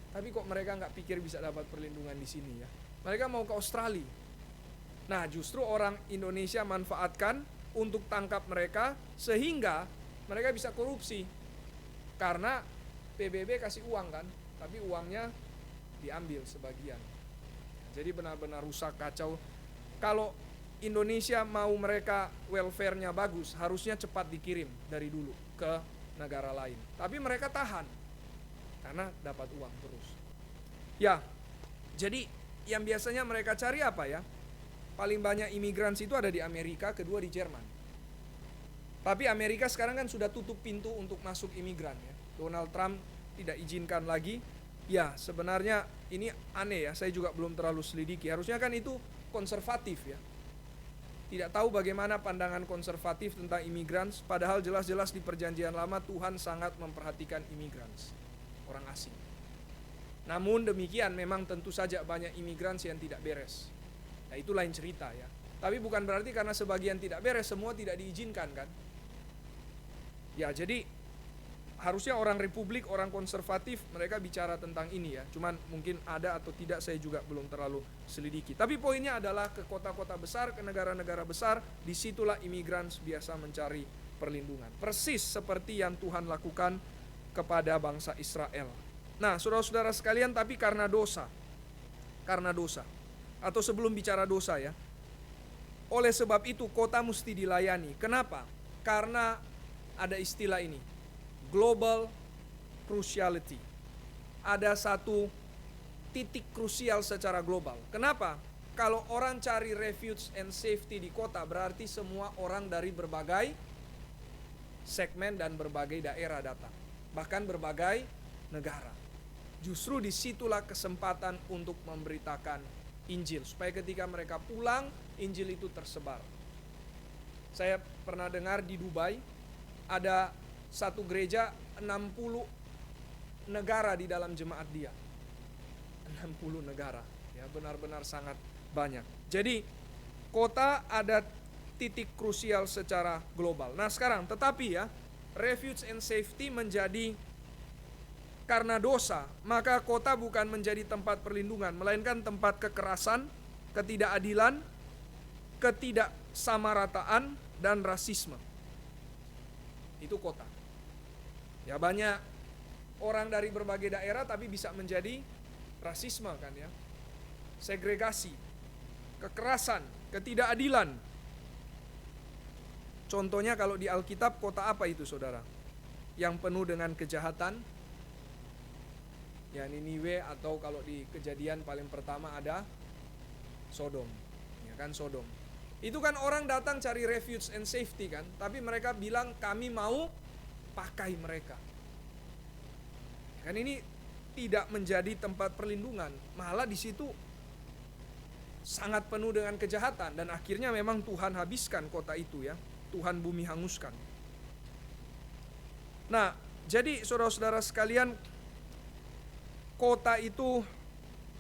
Tapi kok mereka nggak pikir bisa dapat perlindungan di sini ya. Mereka mau ke Australia. Nah justru orang Indonesia manfaatkan untuk tangkap mereka sehingga mereka bisa korupsi. Karena PBB kasih uang kan, tapi uangnya diambil sebagian. Jadi benar-benar rusak, kacau. Kalau Indonesia mau mereka welfare-nya bagus, harusnya cepat dikirim dari dulu ke negara lain. Tapi mereka tahan, karena dapat uang terus. Ya, jadi yang biasanya mereka cari apa ya? Paling banyak imigran itu ada di Amerika, kedua di Jerman. Tapi Amerika sekarang kan sudah tutup pintu untuk masuk imigran ya. Donald Trump tidak izinkan lagi. Ya, sebenarnya ini aneh ya, saya juga belum terlalu selidiki. Harusnya kan itu konservatif ya. Tidak tahu bagaimana pandangan konservatif tentang imigran, padahal jelas-jelas di perjanjian lama Tuhan sangat memperhatikan imigran, orang asing. Namun demikian memang tentu saja banyak imigran yang tidak beres. Nah itu lain cerita ya. Tapi bukan berarti karena sebagian tidak beres, semua tidak diizinkan kan. Ya jadi harusnya orang Republik, orang konservatif mereka bicara tentang ini ya. Cuman mungkin ada atau tidak saya juga belum terlalu selidiki. Tapi poinnya adalah ke kota-kota besar, ke negara-negara besar, disitulah imigran biasa mencari perlindungan. Persis seperti yang Tuhan lakukan kepada bangsa Israel. Nah saudara-saudara sekalian, tapi karena dosa. Atau sebelum bicara dosa ya. Oleh sebab itu kota mesti dilayani. Kenapa? Karena ada istilah ini. Global cruciality. Ada satu titik krusial secara global. Kenapa? Kalau orang cari refuge and safety di kota, berarti semua orang dari berbagai segmen dan berbagai daerah datang. Bahkan berbagai negara. Justru disitulah kesempatan untuk memberitakan Injil. Supaya ketika mereka pulang, Injil itu tersebar. Saya pernah dengar di Dubai, ada satu gereja 60 negara di dalam jemaat dia. 60 negara. Ya, benar-benar sangat banyak. Jadi kota ada titik krusial secara global. Nah sekarang tetapi ya, refuge and safety menjadi karena dosa, maka kota bukan menjadi tempat perlindungan, melainkan tempat kekerasan, ketidakadilan, ketidaksamarataan, dan rasisme. Itu kota. Ya banyak orang dari berbagai daerah tapi bisa menjadi rasisme kan ya. Segregasi, kekerasan, ketidakadilan. Contohnya kalau di Alkitab kota apa itu saudara? Yang penuh dengan kejahatan. Ya Niniwe, atau kalau di Kejadian paling pertama ada Sodom. Ya kan Sodom. Itu kan orang datang cari refuge and safety kan, tapi mereka bilang kami mau pakai mereka. Kan ini tidak menjadi tempat perlindungan, malah di situ sangat penuh dengan kejahatan dan akhirnya memang Tuhan habiskan kota itu ya. Tuhan bumi hanguskan. Nah, jadi saudara-saudara sekalian, kota itu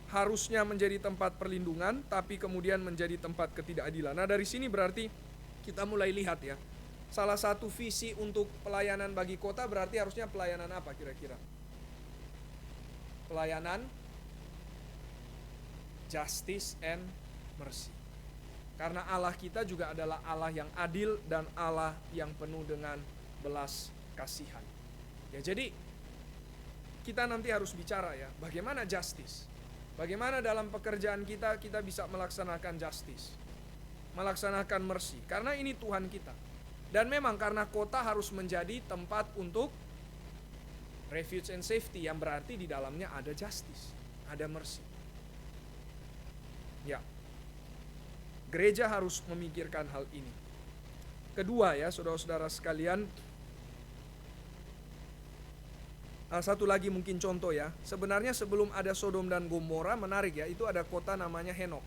harusnya menjadi tempat perlindungan, tapi kemudian menjadi tempat ketidakadilan. Nah dari sini berarti kita mulai lihat ya, salah satu visi untuk pelayanan bagi kota berarti harusnya pelayanan apa kira-kira? Pelayanan justice and mercy. Karena Allah kita juga adalah Allah yang adil dan Allah yang penuh dengan belas kasihan. Ya jadi kita nanti harus bicara ya, bagaimana justice? Bagaimana dalam pekerjaan kita bisa melaksanakan justice, melaksanakan mercy, karena ini Tuhan kita. Dan memang karena kota harus menjadi tempat untuk refuge and safety, yang berarti di dalamnya ada justice, ada mercy. Ya, gereja harus memikirkan hal ini. Kedua ya, saudara-saudara sekalian, satu lagi mungkin contoh ya. Sebenarnya sebelum ada Sodom dan Gomora, menarik ya, itu ada kota namanya Henok.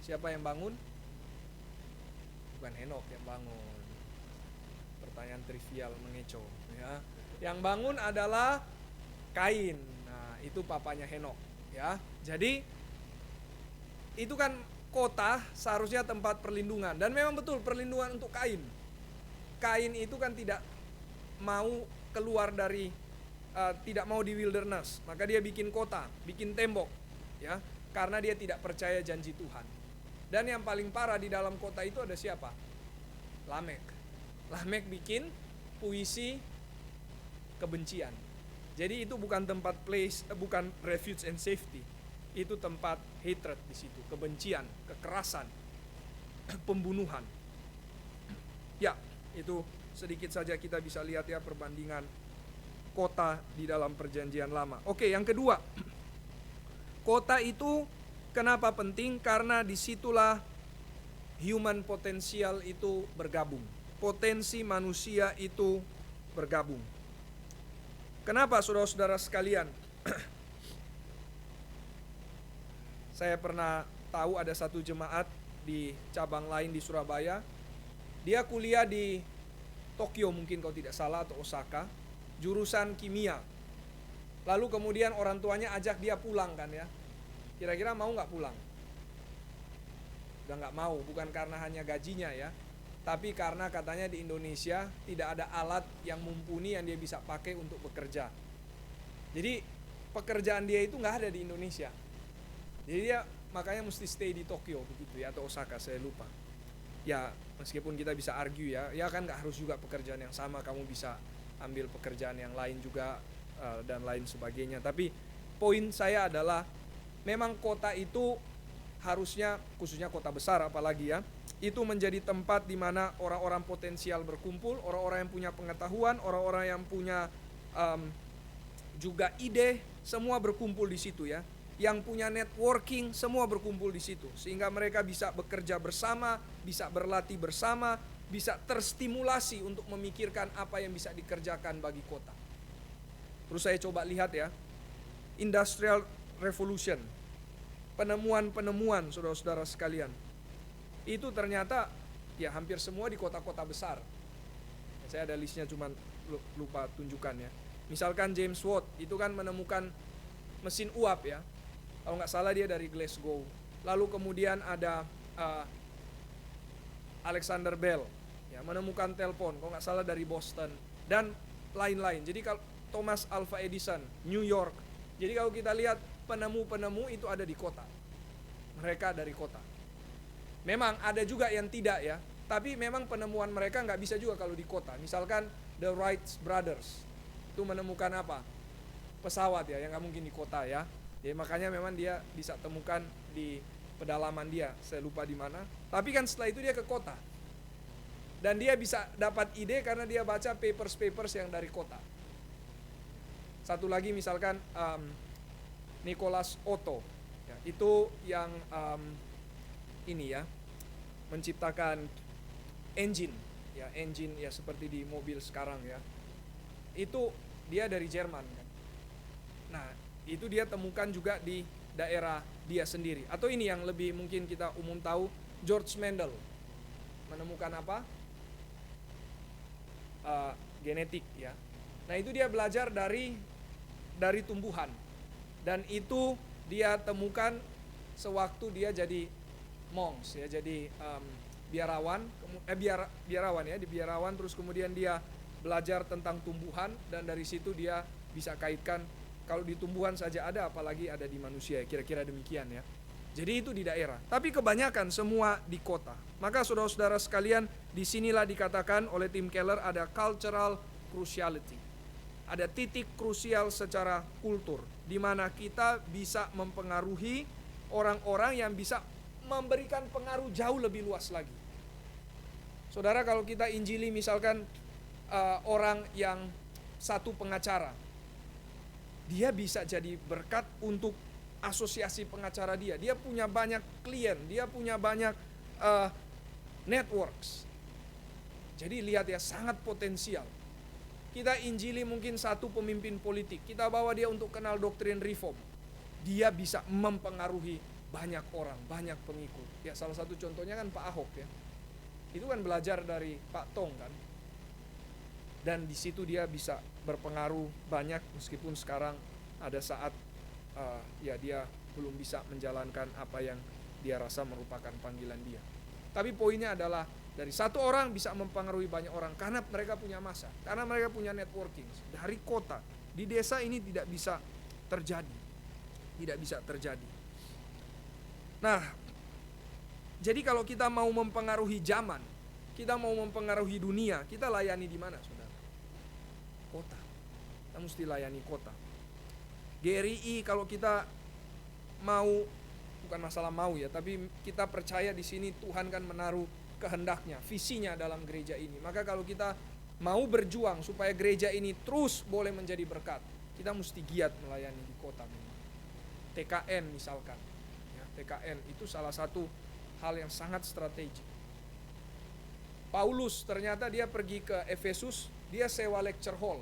Siapa yang bangun? Bukan Henok yang bangun. Pertanyaan trivial mengecoh ya. Yang bangun adalah Kain. Nah, itu papanya Henok ya. Jadi itu kan kota seharusnya tempat perlindungan, dan memang betul perlindungan untuk Kain. Kain itu kan tidak mau keluar dari tidak mau di wilderness, maka dia bikin kota, bikin tembok ya, karena dia tidak percaya janji Tuhan. Dan yang paling parah di dalam kota itu ada siapa? Lamek. Lamek bikin puisi kebencian. Jadi itu bukan tempat bukan refuge and safety. Itu tempat hatred di situ, kebencian, kekerasan, pembunuhan. Ya, itu sedikit saja kita bisa lihat ya perbandingan kota di dalam perjanjian lama. Oke, yang kedua, kota itu kenapa penting? Karena disitulah human potensial itu bergabung. Potensi manusia itu bergabung. Kenapa saudara-saudara sekalian? Saya pernah tahu ada satu jemaat di cabang lain di Surabaya. Dia kuliah di Tokyo mungkin kalau tidak salah, atau Osaka, jurusan kimia. Lalu kemudian orang tuanya ajak dia pulang kan ya. Kira-kira mau nggak pulang? Udah nggak mau, bukan karena hanya gajinya ya, tapi karena katanya di Indonesia tidak ada alat yang mumpuni yang dia bisa pakai untuk bekerja. Jadi pekerjaan dia itu nggak ada di Indonesia. Jadi dia makanya mesti stay di Tokyo begitu ya, atau Osaka, saya lupa. Ya meskipun kita bisa argue ya kan nggak harus juga pekerjaan yang sama, kamu bisa ambil pekerjaan yang lain juga dan lain sebagainya. Tapi poin saya adalah memang kota itu harusnya, khususnya kota besar apalagi ya, itu menjadi tempat di mana orang-orang potensial berkumpul, orang-orang yang punya pengetahuan, orang-orang yang punya juga ide, semua berkumpul di situ ya. Yang punya networking, semua berkumpul di situ, sehingga mereka bisa bekerja bersama, bisa berlatih bersama, bisa terstimulasi untuk memikirkan apa yang bisa dikerjakan bagi kota. Terus saya coba lihat ya, Industrial Revolution, penemuan-penemuan saudara-saudara sekalian, itu ternyata ya hampir semua di kota-kota besar. Saya ada listnya, cuman lupa tunjukkan ya. Misalkan James Watt itu kan menemukan mesin uap ya, kalau nggak salah dia dari Glasgow. Lalu kemudian ada Alexander Bell ya, menemukan telepon, kalau nggak salah dari Boston, dan lain-lain. Jadi kalau Thomas Alva Edison, New York. Jadi kalau kita lihat penemu-penemu itu ada di kota, mereka dari kota. Memang ada juga yang tidak ya, tapi memang penemuan mereka nggak bisa juga kalau di kota. Misalkan the Wright Brothers itu menemukan apa? Pesawat ya, yang nggak mungkin di kota ya. Jadi makanya memang dia bisa temukan di pedalaman dia, saya lupa di mana. Tapi kan setelah itu dia ke kota, dan dia bisa dapat ide karena dia baca papers yang dari kota. Satu lagi misalkan Nicholas Otto ya, itu yang ini ya, menciptakan engine ya seperti di mobil sekarang ya. Itu dia dari Jerman kan. Nah, itu dia temukan juga di daerah dia sendiri. Atau ini yang lebih mungkin kita umum tahu, George Mendel menemukan apa? Genetik ya. Nah, itu dia belajar dari tumbuhan, dan itu dia temukan sewaktu dia jadi monks ya, jadi biarawan ya, di biarawan, terus kemudian dia belajar tentang tumbuhan, dan dari situ dia bisa kaitkan kalau di tumbuhan saja ada, apalagi ada di manusia, kira-kira demikian ya. Jadi itu di daerah, tapi kebanyakan semua di kota. Maka saudara-saudara sekalian, disinilah dikatakan oleh Tim Keller ada cultural cruciality. Ada titik krusial secara kultur, di mana kita bisa mempengaruhi orang-orang yang bisa memberikan pengaruh jauh lebih luas lagi. Saudara, kalau kita injili misalkan orang yang satu pengacara, dia bisa jadi berkat untuk asosiasi pengacara dia. Dia punya banyak klien, dia punya banyak networks. Jadi lihat ya, sangat potensial. Kita injili mungkin satu pemimpin politik, kita bawa dia untuk kenal doktrin reform. Dia bisa mempengaruhi banyak orang, banyak pengikut. Ya, salah satu contohnya kan Pak Ahok ya. Itu kan belajar dari Pak Tong kan. Dan di situ dia bisa berpengaruh banyak, meskipun sekarang ada saat ya dia belum bisa menjalankan apa yang dia rasa merupakan panggilan dia. Tapi poinnya adalah dari satu orang bisa mempengaruhi banyak orang karena mereka punya massa, karena mereka punya networking. Dari kota, di desa ini tidak bisa terjadi. Tidak bisa terjadi. Nah, jadi kalau kita mau mempengaruhi zaman, kita mau mempengaruhi dunia, kita layani di mana, saudara? Kota. Kita mesti layani kota. GRI kalau kita mau, bukan masalah mau ya, tapi kita percaya di sini Tuhan kan menaruh kehendaknya, visinya dalam gereja ini. Maka kalau kita mau berjuang supaya gereja ini terus boleh menjadi berkat, kita mesti giat melayani di kota. TKN misalkan, ya, TKN itu salah satu hal yang sangat strategis. Paulus ternyata dia pergi ke Efesus, dia sewa lecture hall.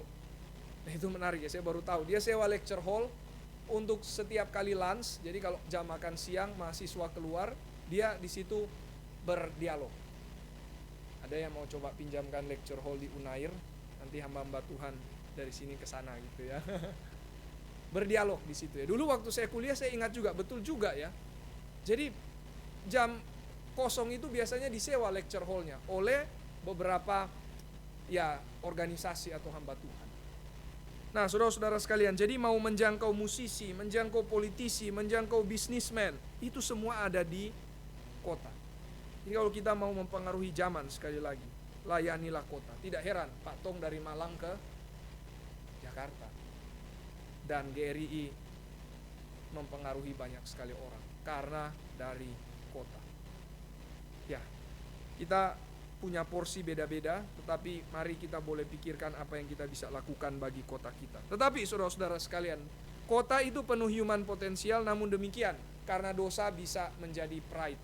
Nah, itu menarik ya, saya baru tahu. Dia sewa lecture hall untuk setiap kali lunch. Jadi kalau jam makan siang mahasiswa keluar, dia di situ berdialog. Ada yang mau coba pinjamkan lecture hall di Unair, nanti hamba-hamba Tuhan dari sini ke sana gitu ya. Berdialog di situ ya. Dulu waktu saya kuliah saya ingat juga, betul juga ya. Jadi jam kosong itu biasanya disewa lecture hall-nya oleh beberapa ya organisasi atau hamba Tuhan. Nah, saudara-saudara sekalian, jadi mau menjangkau musisi, menjangkau politisi, menjangkau bisnismen, itu semua ada di kota. Jadi kalau kita mau mempengaruhi zaman, sekali lagi, layanilah kota. Tidak heran Pak Tong dari Malang ke Jakarta. Dan GRI mempengaruhi banyak sekali orang karena dari kota. Ya, kita punya porsi beda-beda, tetapi mari kita boleh pikirkan apa yang kita bisa lakukan bagi kota kita. Tetapi saudara-saudara sekalian, kota itu penuh human potensial, namun demikian karena dosa bisa menjadi pride.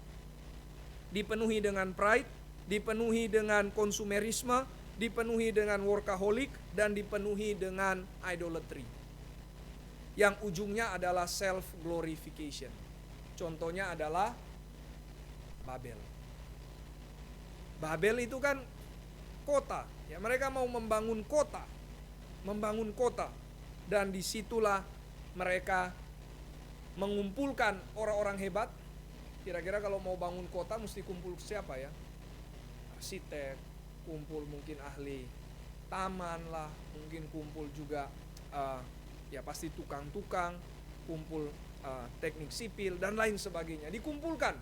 Dipenuhi dengan pride, dipenuhi dengan konsumerisme, dipenuhi dengan workaholic, dan dipenuhi dengan idolatry. Yang ujungnya adalah self-glorification. Contohnya adalah Babel. Babel itu kan kota. Ya, mereka mau membangun kota. Membangun kota. Dan disitulah mereka mengumpulkan orang-orang hebat. Kira-kira kalau mau bangun kota mesti kumpul siapa ya? Arsitek, kumpul mungkin ahli taman lah, mungkin kumpul juga ya pasti tukang-tukang, kumpul teknik sipil dan lain sebagainya. Dikumpulkan.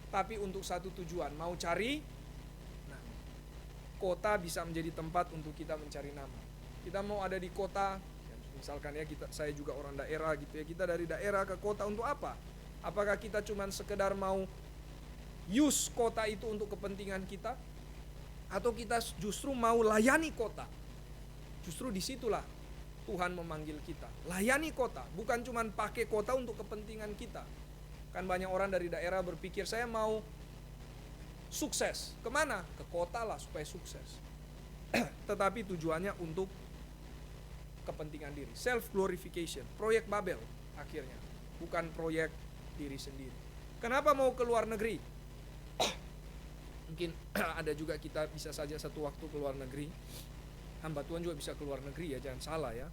Tapi untuk satu tujuan, mau cari nama. Kota bisa menjadi tempat untuk kita mencari nama. Kita mau ada di kota, ya, misalkan ya saya juga orang daerah gitu ya. Kita dari daerah ke kota untuk apa? Apakah kita cuma sekedar mau use kota itu untuk kepentingan kita? Atau kita justru mau layani kota? Justru disitulah Tuhan memanggil kita. Layani kota, bukan cuma pakai kota untuk kepentingan kita. Kan banyak orang dari daerah berpikir, saya mau sukses. Kemana? Ke kota lah supaya sukses. Tetapi tujuannya untuk kepentingan diri. Self-glorification. Proyek Babel akhirnya. Bukan proyek diri sendiri. Kenapa mau ke luar negeri? Mungkin ada juga kita bisa saja satu waktu ke luar negeri. Hamba Tuhan juga bisa keluar negeri ya, jangan salah ya.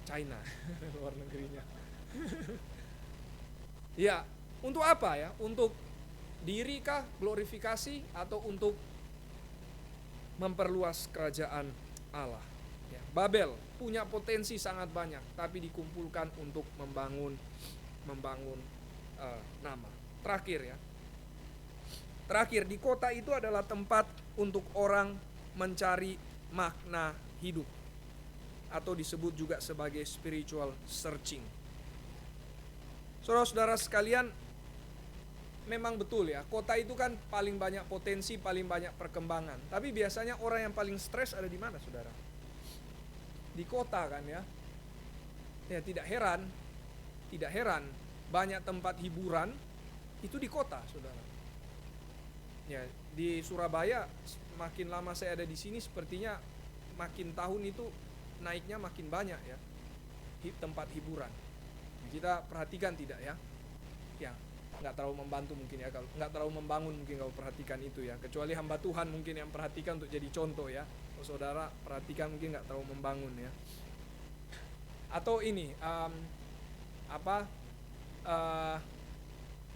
China, luar negerinya. Ya, untuk apa ya? Untuk diri kah, glorifikasi, atau untuk memperluas kerajaan Allah? Ya, Babel punya potensi sangat banyak, tapi dikumpulkan untuk membangun nama. Terakhir ya. Terakhir, di kota itu adalah tempat untuk orang mencari makna hidup, atau disebut juga sebagai spiritual searching. Saudara-saudara sekalian, memang betul ya, kota itu kan paling banyak potensi, paling banyak perkembangan. Tapi biasanya orang yang paling stres ada di mana, saudara? Di kota kan ya. Ya tidak heran banyak tempat hiburan itu di kota, saudara. Ya, di Surabaya makin lama saya ada di sini sepertinya makin tahun itu naiknya makin banyak ya tempat hiburan. Kita perhatikan tidak ya? Ya, nggak terlalu membantu mungkin ya, kalau nggak terlalu membangun mungkin kalau perhatikan itu ya. Kecuali hamba Tuhan mungkin yang perhatikan untuk jadi contoh ya. Kalau saudara perhatikan mungkin nggak terlalu membangun ya. Atau ini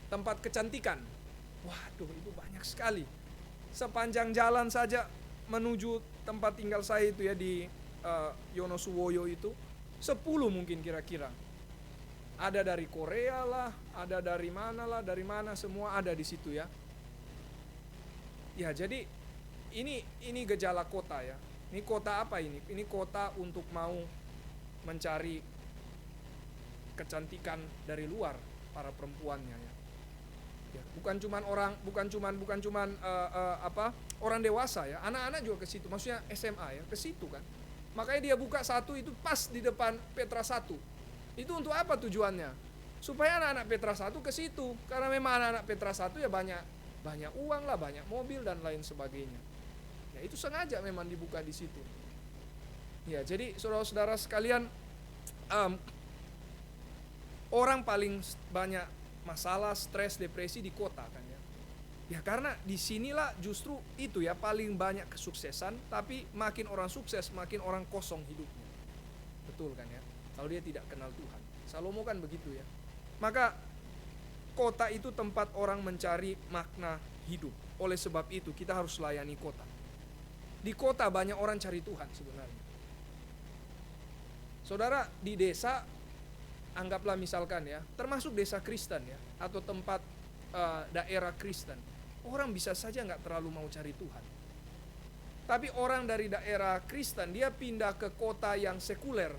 tempat kecantikan. Waduh, itu banyak sekali. Sepanjang jalan saja menuju tempat tinggal saya itu ya di Yonosuwoyo itu 10 mungkin kira-kira. Ada dari Korea lah, ada dari mana semua ada di situ ya. Ya, jadi ini gejala kota ya. Ini kota apa ini? Ini kota untuk mau mencari kecantikan dari luar para perempuannya ya. Ya, bukan cuman orang dewasa ya, anak-anak juga ke situ. Maksudnya SMA ya, ke situ kan. Makanya dia buka satu itu pas di depan Petra 1. Itu untuk apa tujuannya? Supaya anak-anak Petra 1 ke situ. Karena memang anak-anak Petra 1 ya banyak uang lah, banyak mobil dan lain sebagainya. Ya, itu sengaja memang dibuka di situ. Ya, jadi saudara-saudara sekalian, orang paling banyak masalah, stres, depresi di kota kan ya. Ya karena disinilah justru itu ya paling banyak kesuksesan, tapi makin orang sukses makin orang kosong hidupnya. Betul kan ya? Kalau dia tidak kenal Tuhan. Salomo kan begitu ya. Maka kota itu tempat orang mencari makna hidup. Oleh sebab itu kita harus layani kota. Di kota banyak orang cari Tuhan sebenarnya. Saudara, di desa anggaplah misalkan ya, termasuk desa Kristen ya, atau tempat daerah Kristen, orang bisa saja nggak terlalu mau cari Tuhan. Tapi orang dari daerah Kristen, dia pindah ke kota yang sekuler,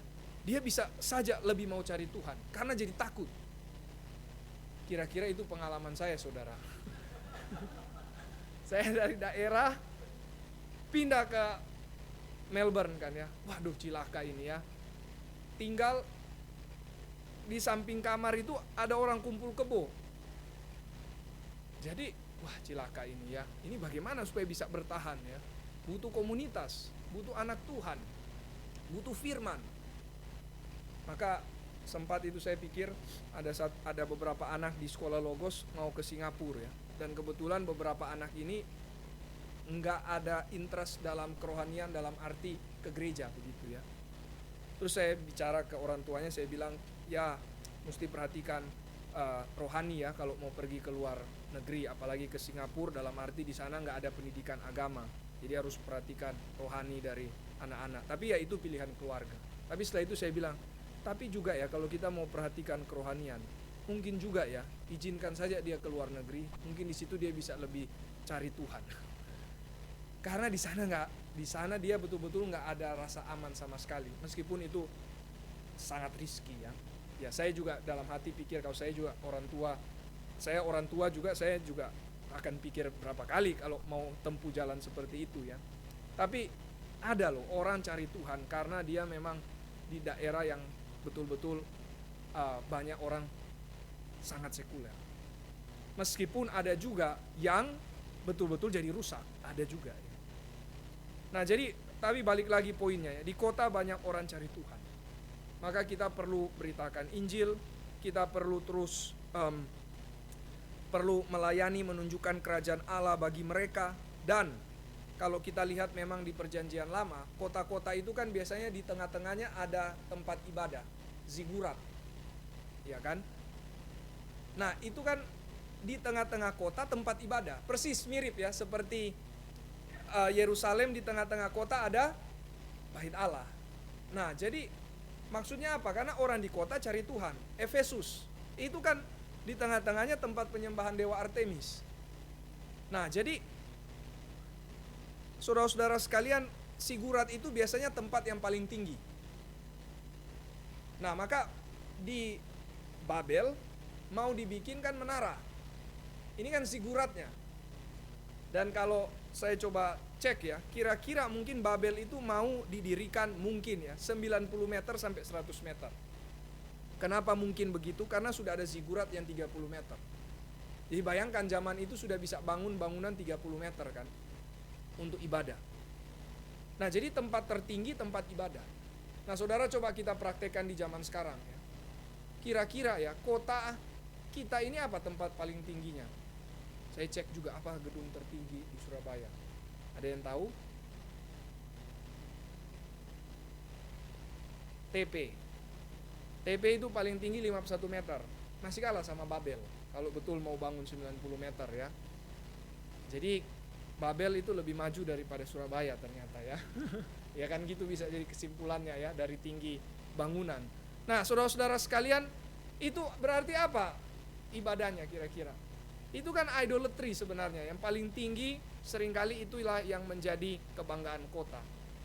dia bisa saja lebih mau cari Tuhan, karena jadi takut. Kira-kira itu pengalaman saya, saudara. Saya dari daerah, pindah ke Melbourne kan ya, waduh cilaka ini ya. Tinggal di samping kamar itu ada orang kumpul kebo. Jadi, wah cilaka ini ya. Ini bagaimana supaya bisa bertahan ya? Butuh komunitas, butuh anak Tuhan, butuh firman. Maka sempat itu saya pikir ada beberapa anak di sekolah Logos mau ke Singapura ya. Dan kebetulan beberapa anak ini enggak ada interest dalam kerohanian dalam arti ke gereja begitu ya. Terus saya bicara ke orang tuanya, saya bilang, ya mesti perhatikan rohani ya kalau mau pergi ke luar negeri, apalagi ke Singapura, dalam arti di sana nggak ada pendidikan agama, jadi harus perhatikan rohani dari anak-anak. Tapi ya itu pilihan keluarga. Tapi setelah itu saya bilang, tapi juga ya kalau kita mau perhatikan kerohanian, mungkin juga ya izinkan saja dia ke luar negeri, mungkin di situ dia bisa lebih cari Tuhan. Karena di sana dia betul-betul nggak ada rasa aman sama sekali, meskipun itu sangat risky ya. Ya saya juga dalam hati pikir, kalau saya juga orang tua juga, saya juga akan pikir berapa kali kalau mau tempuh jalan seperti itu ya. Tapi ada loh orang cari Tuhan karena dia memang di daerah yang betul-betul banyak orang sangat sekuler. Meskipun ada juga yang betul-betul jadi rusak, ada juga ya. Nah jadi, tapi balik lagi poinnya ya, di kota banyak orang cari Tuhan. Maka kita perlu beritakan Injil, kita perlu terus perlu melayani, menunjukkan kerajaan Allah bagi mereka. Dan kalau kita lihat memang di perjanjian lama, kota-kota itu kan biasanya di tengah-tengahnya ada tempat ibadah, zigurat, ya kan? Nah itu kan di tengah-tengah kota tempat ibadah, persis mirip ya seperti Yerusalem, di tengah-tengah kota ada bait Allah. Nah jadi maksudnya apa? Karena orang di kota cari Tuhan. Efesus itu kan di tengah-tengahnya tempat penyembahan dewa Artemis. Nah jadi saudara-saudara sekalian, zigurat itu biasanya tempat yang paling tinggi. Nah maka di Babel mau dibikinkan menara. Ini kan ziguratnya. Dan kalau saya coba cek ya, kira-kira mungkin Babel itu mau didirikan mungkin ya 90 meter sampai 100 meter. Kenapa mungkin begitu? Karena sudah ada zigurat yang 30 meter. Jadi bayangkan zaman itu sudah bisa bangun bangunan 30 meter kan untuk ibadah. Nah, jadi tempat tertinggi tempat ibadah. Nah, saudara coba kita praktekkan di zaman sekarang ya. Kira-kira ya, kota kita ini apa tempat paling tingginya? Saya cek juga apa gedung tertinggi di Surabaya. Ada yang tahu? TP. TP itu paling tinggi 51 meter. Masih kalah sama Babel. Kalau betul mau bangun 90 meter ya. Jadi Babel itu lebih maju daripada Surabaya ternyata ya. Ya kan gitu bisa jadi kesimpulannya ya dari tinggi bangunan. Nah, saudara-saudara sekalian, itu berarti apa ibadahnya kira-kira? Itu kan idolatry sebenarnya. Yang paling tinggi seringkali itulah yang menjadi kebanggaan kota.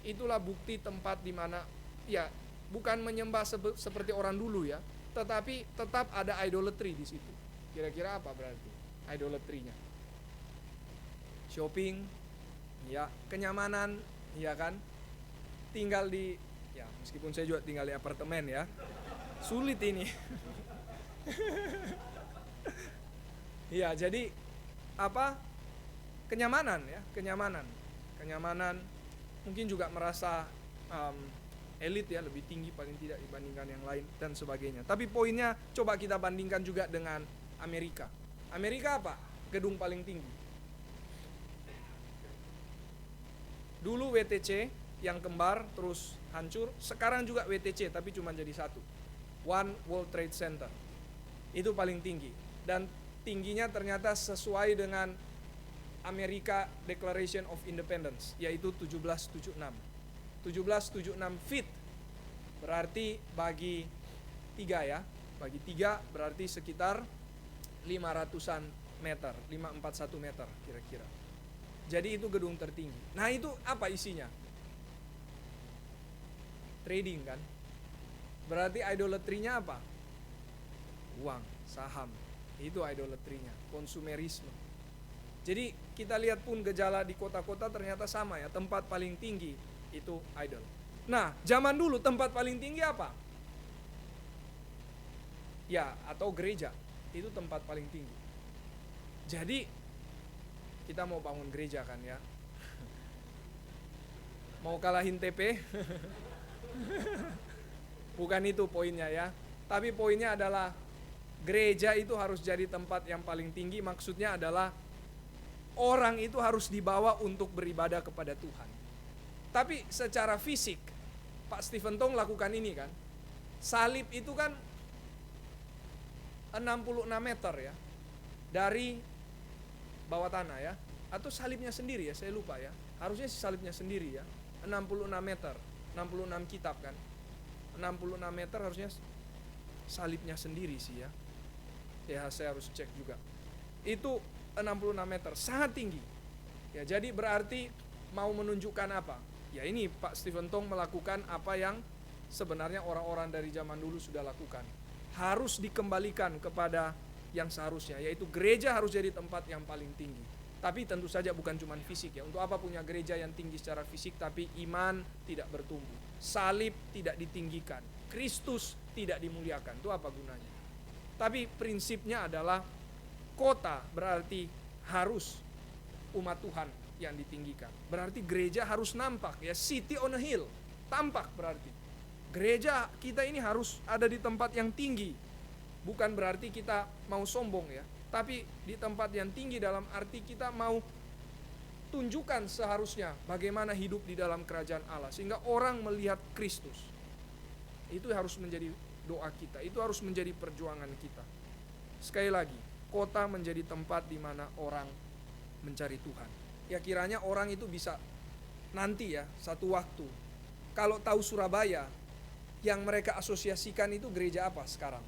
Itulah bukti tempat di mana ya bukan menyembah seperti orang dulu ya, tetapi tetap ada idolatry di situ. Kira-kira apa berarti idolatry-nya? Shopping, ya, kenyamanan, ya kan? Tinggal di, ya meskipun saya juga tinggal di apartemen ya, sulit ini. Ya, jadi apa? Kenyamanan ya, kenyamanan. Mungkin juga merasa elit ya, lebih tinggi paling tidak dibandingkan yang lain dan sebagainya. Tapi poinnya coba kita bandingkan juga dengan Amerika. Amerika apa? Gedung paling tinggi. Dulu WTC yang kembar terus hancur, sekarang juga WTC tapi cuma jadi satu. One World Trade Center. Itu paling tinggi. Dan tingginya ternyata sesuai dengan Amerika Declaration of Independence, yaitu 1776. 1776 feet. Berarti bagi 3 ya. Bagi 3 berarti sekitar 500-an meter, 541 meter kira-kira. Jadi itu gedung tertinggi. Nah, itu apa isinya? Trading kan. Berarti idolatry-nya apa? Uang, saham. Itu idolatry-nya, konsumerisme. Jadi kita lihat pun gejala di kota-kota ternyata sama ya. Tempat paling tinggi itu idol. Nah, zaman dulu tempat paling tinggi apa? Ya, atau gereja. Itu tempat paling tinggi. Jadi kita mau bangun gereja kan ya. Mau kalahin TP? Bukan itu poinnya ya. Tapi poinnya adalah gereja itu harus jadi tempat yang paling tinggi. Maksudnya adalah orang itu harus dibawa untuk beribadah kepada Tuhan. Tapi secara fisik, Pak Stephen Tong lakukan ini kan. Salib itu kan 66 meter ya. Dari bawah tanah ya. Atau salibnya sendiri ya, saya lupa ya. Harusnya salibnya sendiri ya. 66 meter. 66 kitab kan. 66 meter harusnya salibnya sendiri sih ya. Ya saya harus cek juga. Itu 66 meter, sangat tinggi. Ya, jadi berarti mau menunjukkan apa? Ya ini Pak Stephen Tong melakukan apa yang sebenarnya orang-orang dari zaman dulu sudah lakukan. Harus dikembalikan kepada yang seharusnya, yaitu gereja harus jadi tempat yang paling tinggi. Tapi tentu saja bukan cuma fisik ya. Untuk apa punya gereja yang tinggi secara fisik tapi iman tidak bertumbuh. Salib tidak ditinggikan. Kristus tidak dimuliakan. Itu apa gunanya? Tapi prinsipnya adalah kota berarti harus umat Tuhan yang ditinggikan. Berarti gereja harus nampak ya, city on a hill. Tampak berarti. Gereja kita ini harus ada di tempat yang tinggi. Bukan berarti kita mau sombong ya, tapi di tempat yang tinggi dalam arti kita mau tunjukkan seharusnya bagaimana hidup di dalam kerajaan Allah sehingga orang melihat Kristus. Itu harus menjadi doa kita, itu harus menjadi perjuangan kita. Sekali lagi, kota menjadi tempat di mana orang mencari Tuhan. Ya kiranya orang itu bisa nanti ya, satu waktu. Kalau tahu Surabaya, yang mereka asosiasikan itu gereja apa sekarang?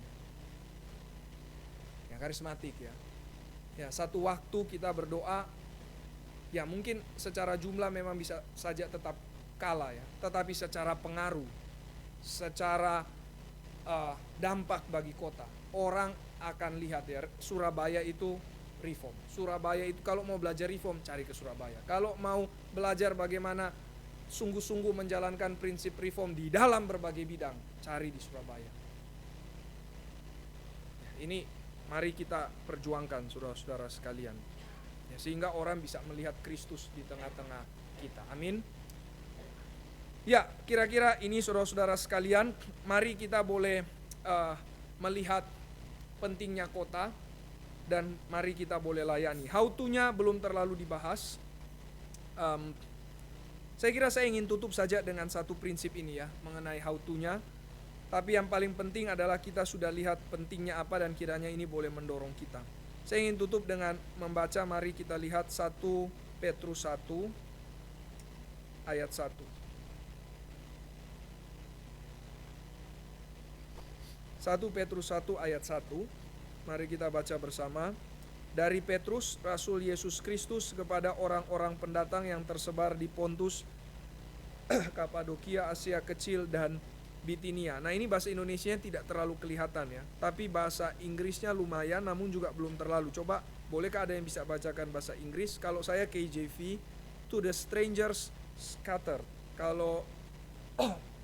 Yang karismatik ya. Ya, satu waktu kita berdoa, ya mungkin secara jumlah memang bisa saja tetap kalah ya. Tetapi secara pengaruh, secara dampak bagi kota, orang akan lihat ya, Surabaya itu reform. Surabaya itu kalau mau belajar reform, cari ke Surabaya. Kalau mau belajar bagaimana sungguh-sungguh menjalankan prinsip reform di dalam berbagai bidang, cari di Surabaya. Ini mari kita perjuangkan, saudara-saudara sekalian, ya, sehingga orang bisa melihat Kristus di tengah-tengah kita. Amin. Ya, kira-kira ini saudara-saudara sekalian, mari kita boleh melihat pentingnya kota, dan mari kita boleh layani. How to-nya belum terlalu dibahas. Saya kira saya ingin tutup saja dengan satu prinsip ini ya, mengenai how to-nya. Tapi yang paling penting adalah kita sudah lihat pentingnya apa, dan kiranya ini boleh mendorong kita. Saya ingin tutup dengan membaca, mari kita lihat 1 Petrus 1 ayat 1. 1 Petrus 1 ayat 1. Mari kita baca bersama. Dari Petrus, Rasul Yesus Kristus, kepada orang-orang pendatang yang tersebar di Pontus, Kapadokia, Asia Kecil, dan Bitinia. Nah, ini bahasa Indonesianya tidak terlalu kelihatan ya, tapi bahasa Inggrisnya lumayan, namun juga belum terlalu. Coba, bolehkah ada yang bisa bacakan bahasa Inggris? Kalau saya KJV, to the strangers scattered. Kalau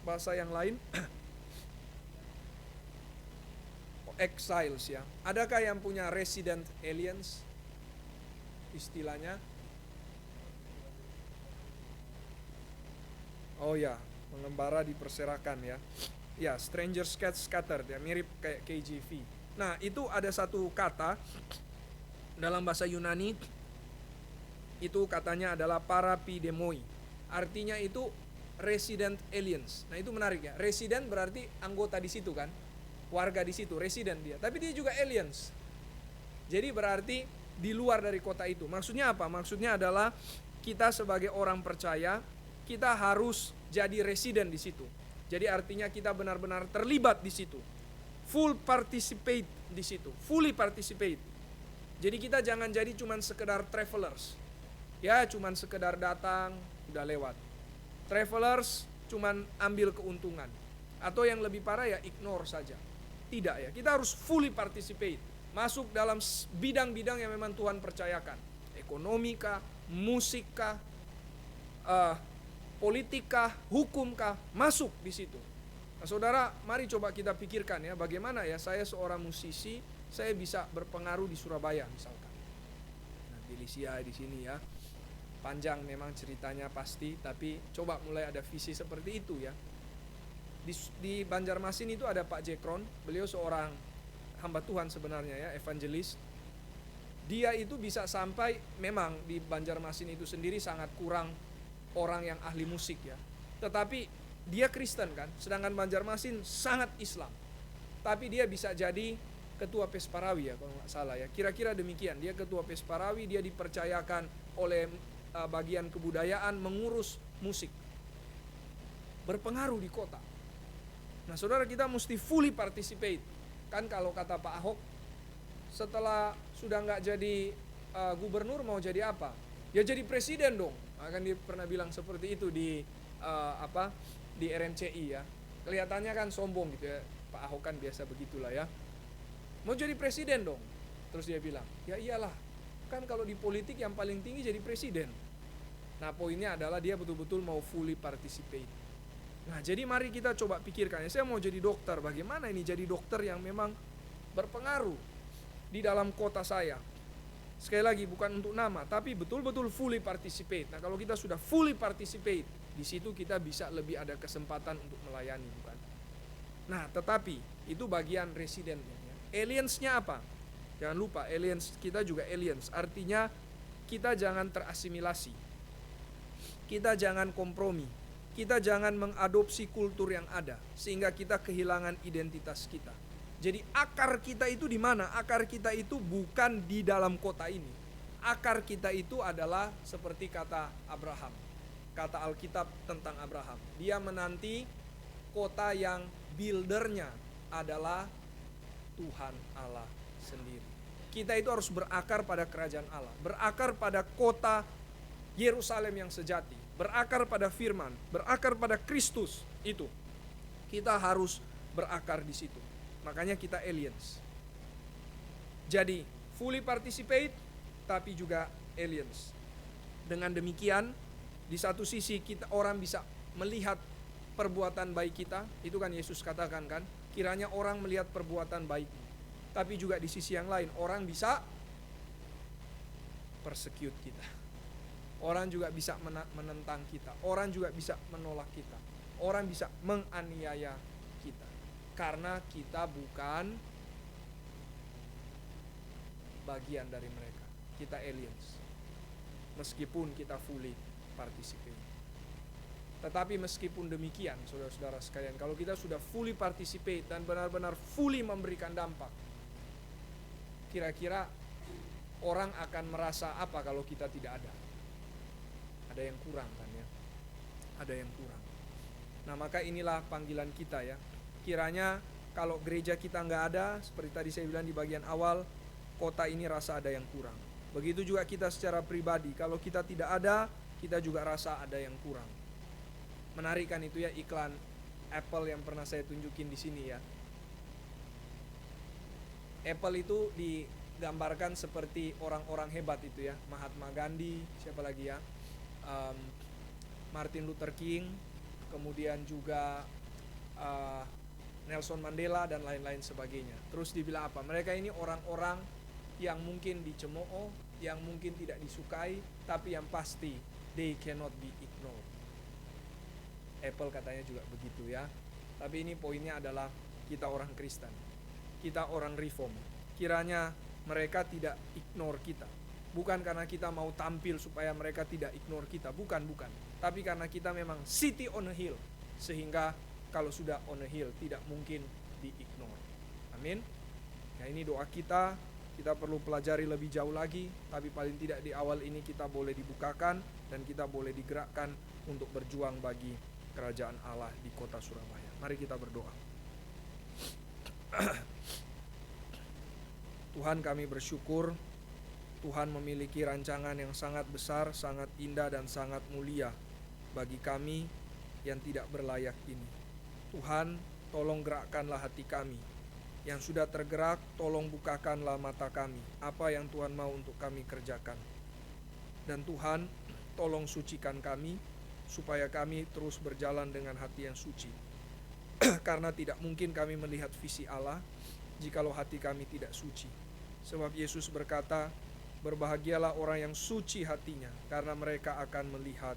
bahasa yang lain exiles ya. Adakah yang punya resident aliens istilahnya? Oh ya, mengembara di perserakan ya. Ya, strangers scattered ya, mirip kayak KJV. Nah, itu ada satu kata dalam bahasa Yunani, itu katanya adalah parapidemoi. Artinya itu resident aliens. Nah, itu menarik ya. Resident berarti anggota di situ kan? Warga di situ, resident dia. Tapi dia juga aliens. Jadi berarti di luar dari kota itu. Maksudnya apa? Maksudnya adalah kita sebagai orang percaya, kita harus jadi resident di situ. Jadi artinya kita benar-benar terlibat di situ. Full participate di situ. Fully participate. Jadi kita jangan jadi cuman sekedar travelers. Ya, cuman sekedar datang, udah lewat. Travelers cuman ambil keuntungan. Atau yang lebih parah ya ignore saja. Tidak ya, kita harus fully participate. Masuk dalam bidang-bidang yang memang Tuhan percayakan. Ekonomi kah, musik kah, politik kah, hukum kah, masuk di situ. Nah, saudara, mari coba kita pikirkan ya, bagaimana ya saya seorang musisi, saya bisa berpengaruh di Surabaya misalkan. Nah, di Lisia di sini ya. Panjang memang ceritanya pasti, tapi coba mulai ada visi seperti itu ya. Di Banjarmasin itu ada Pak Jekron, beliau seorang hamba Tuhan sebenarnya ya, evangelis. Dia itu bisa sampai, memang di Banjarmasin itu sendiri sangat kurang orang yang ahli musik ya. Tetapi dia Kristen kan, sedangkan Banjarmasin sangat Islam. Tapi dia bisa jadi ketua Pesparawi ya kalau nggak salah ya. Kira-kira demikian, dia ketua Pesparawi, dia dipercayakan oleh bagian kebudayaan mengurus musik. Berpengaruh di kota. Nah, saudara, kita mesti fully participate. Kan kalau kata Pak Ahok, setelah sudah nggak jadi gubernur mau jadi apa? Ya jadi presiden dong. Kan dia pernah bilang seperti itu di di RMCI ya. Kelihatannya kan sombong gitu ya. Pak Ahok kan biasa begitulah ya. Mau jadi presiden dong. Terus dia bilang, ya iyalah. Kan kalau di politik yang paling tinggi jadi presiden. Nah, poinnya adalah dia betul-betul mau fully participate. Nah, jadi mari kita coba pikirkan, ya, saya mau jadi dokter, bagaimana ini jadi dokter yang memang berpengaruh di dalam kota saya. Sekali lagi, bukan untuk nama, tapi betul-betul fully participate. Nah, kalau kita sudah fully participate, di situ kita bisa lebih ada kesempatan untuk melayani, bukan? Nah, tetapi itu bagian residennya. Aliensnya apa? Jangan lupa, aliens kita juga aliens. Artinya kita jangan terasimilasi. Kita jangan kompromi. Kita jangan mengadopsi kultur yang ada sehingga kita kehilangan identitas kita. Jadi akar kita itu di mana? Akar kita itu bukan di dalam kota ini. Akar kita itu adalah seperti kata Abraham. Kata Alkitab tentang Abraham. Dia menanti kota yang buildernya adalah Tuhan Allah sendiri. Kita itu harus berakar pada kerajaan Allah. Berakar pada kota Yerusalem yang sejati. Berakar pada firman, berakar pada Kristus itu. Kita harus berakar di situ. Makanya kita aliens. Jadi, fully participate, tapi juga aliens. Dengan demikian, di satu sisi orang bisa melihat perbuatan baik kita, itu kan Yesus katakan kan, kiranya orang melihat perbuatan baik. Tapi juga di sisi yang lain, orang bisa persecute kita. Orang juga bisa menentang kita. Orang juga bisa menolak kita. Orang bisa menganiaya kita. Karena kita bukan bagian dari mereka. Kita aliens. Meskipun kita fully participate. Tetapi meskipun demikian, saudara-saudara sekalian, kalau kita sudah fully participate dan benar-benar fully memberikan dampak, kira-kira orang akan merasa apa kalau kita tidak ada? Ada yang kurang kan ya? Ada yang kurang. Nah, maka inilah panggilan kita ya. Kiranya kalau gereja kita nggak ada, seperti tadi saya bilang di bagian awal, kota ini rasa ada yang kurang. Begitu juga kita secara pribadi, kalau kita tidak ada, kita juga rasa ada yang kurang. Menarik kan itu ya, iklan Apple yang pernah saya tunjukin di sini ya. Apple itu digambarkan seperti orang-orang hebat itu ya, Mahatma Gandhi, siapa lagi ya, Martin Luther King, kemudian juga Nelson Mandela dan lain-lain sebagainya. Terus dibilang apa? Mereka ini orang-orang yang mungkin dicemooh, yang mungkin tidak disukai, tapi yang pasti they cannot be ignored. Apple katanya juga begitu ya. Tapi ini poinnya adalah kita orang Kristen, kita orang Reform. Kiranya mereka tidak ignore kita. Bukan karena kita mau tampil supaya mereka tidak ignore kita, bukan. Tapi karena kita memang city on a hill, sehingga kalau sudah on a hill tidak mungkin di-ignore. Amin. Nah, ini doa kita perlu pelajari lebih jauh lagi, tapi paling tidak di awal ini kita boleh dibukakan dan kita boleh digerakkan untuk berjuang bagi kerajaan Allah di kota Surabaya. Mari kita berdoa. Tuhan, kami bersyukur Tuhan memiliki rancangan yang sangat besar, sangat indah dan sangat mulia bagi kami yang tidak berlayak ini. Tuhan, tolong gerakkanlah hati kami. Yang sudah tergerak, tolong bukakanlah mata kami. Apa yang Tuhan mau untuk kami kerjakan. Dan Tuhan, tolong sucikan kami, supaya kami terus berjalan dengan hati yang suci. Karena tidak mungkin kami melihat visi Allah, jikalau hati kami tidak suci. Sebab Yesus berkata, berbahagialah orang yang suci hatinya, karena mereka akan melihat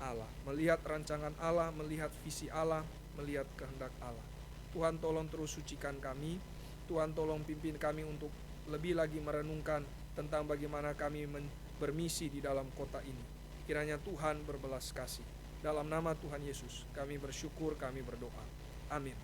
Allah. Melihat rancangan Allah, melihat visi Allah, melihat kehendak Allah. Tuhan tolong terus sucikan kami. Tuhan tolong pimpin kami untuk lebih lagi merenungkan tentang bagaimana kami bermisi di dalam kota ini. Kiranya Tuhan berbelas kasih. Dalam nama Tuhan Yesus kami bersyukur, kami berdoa. Amin.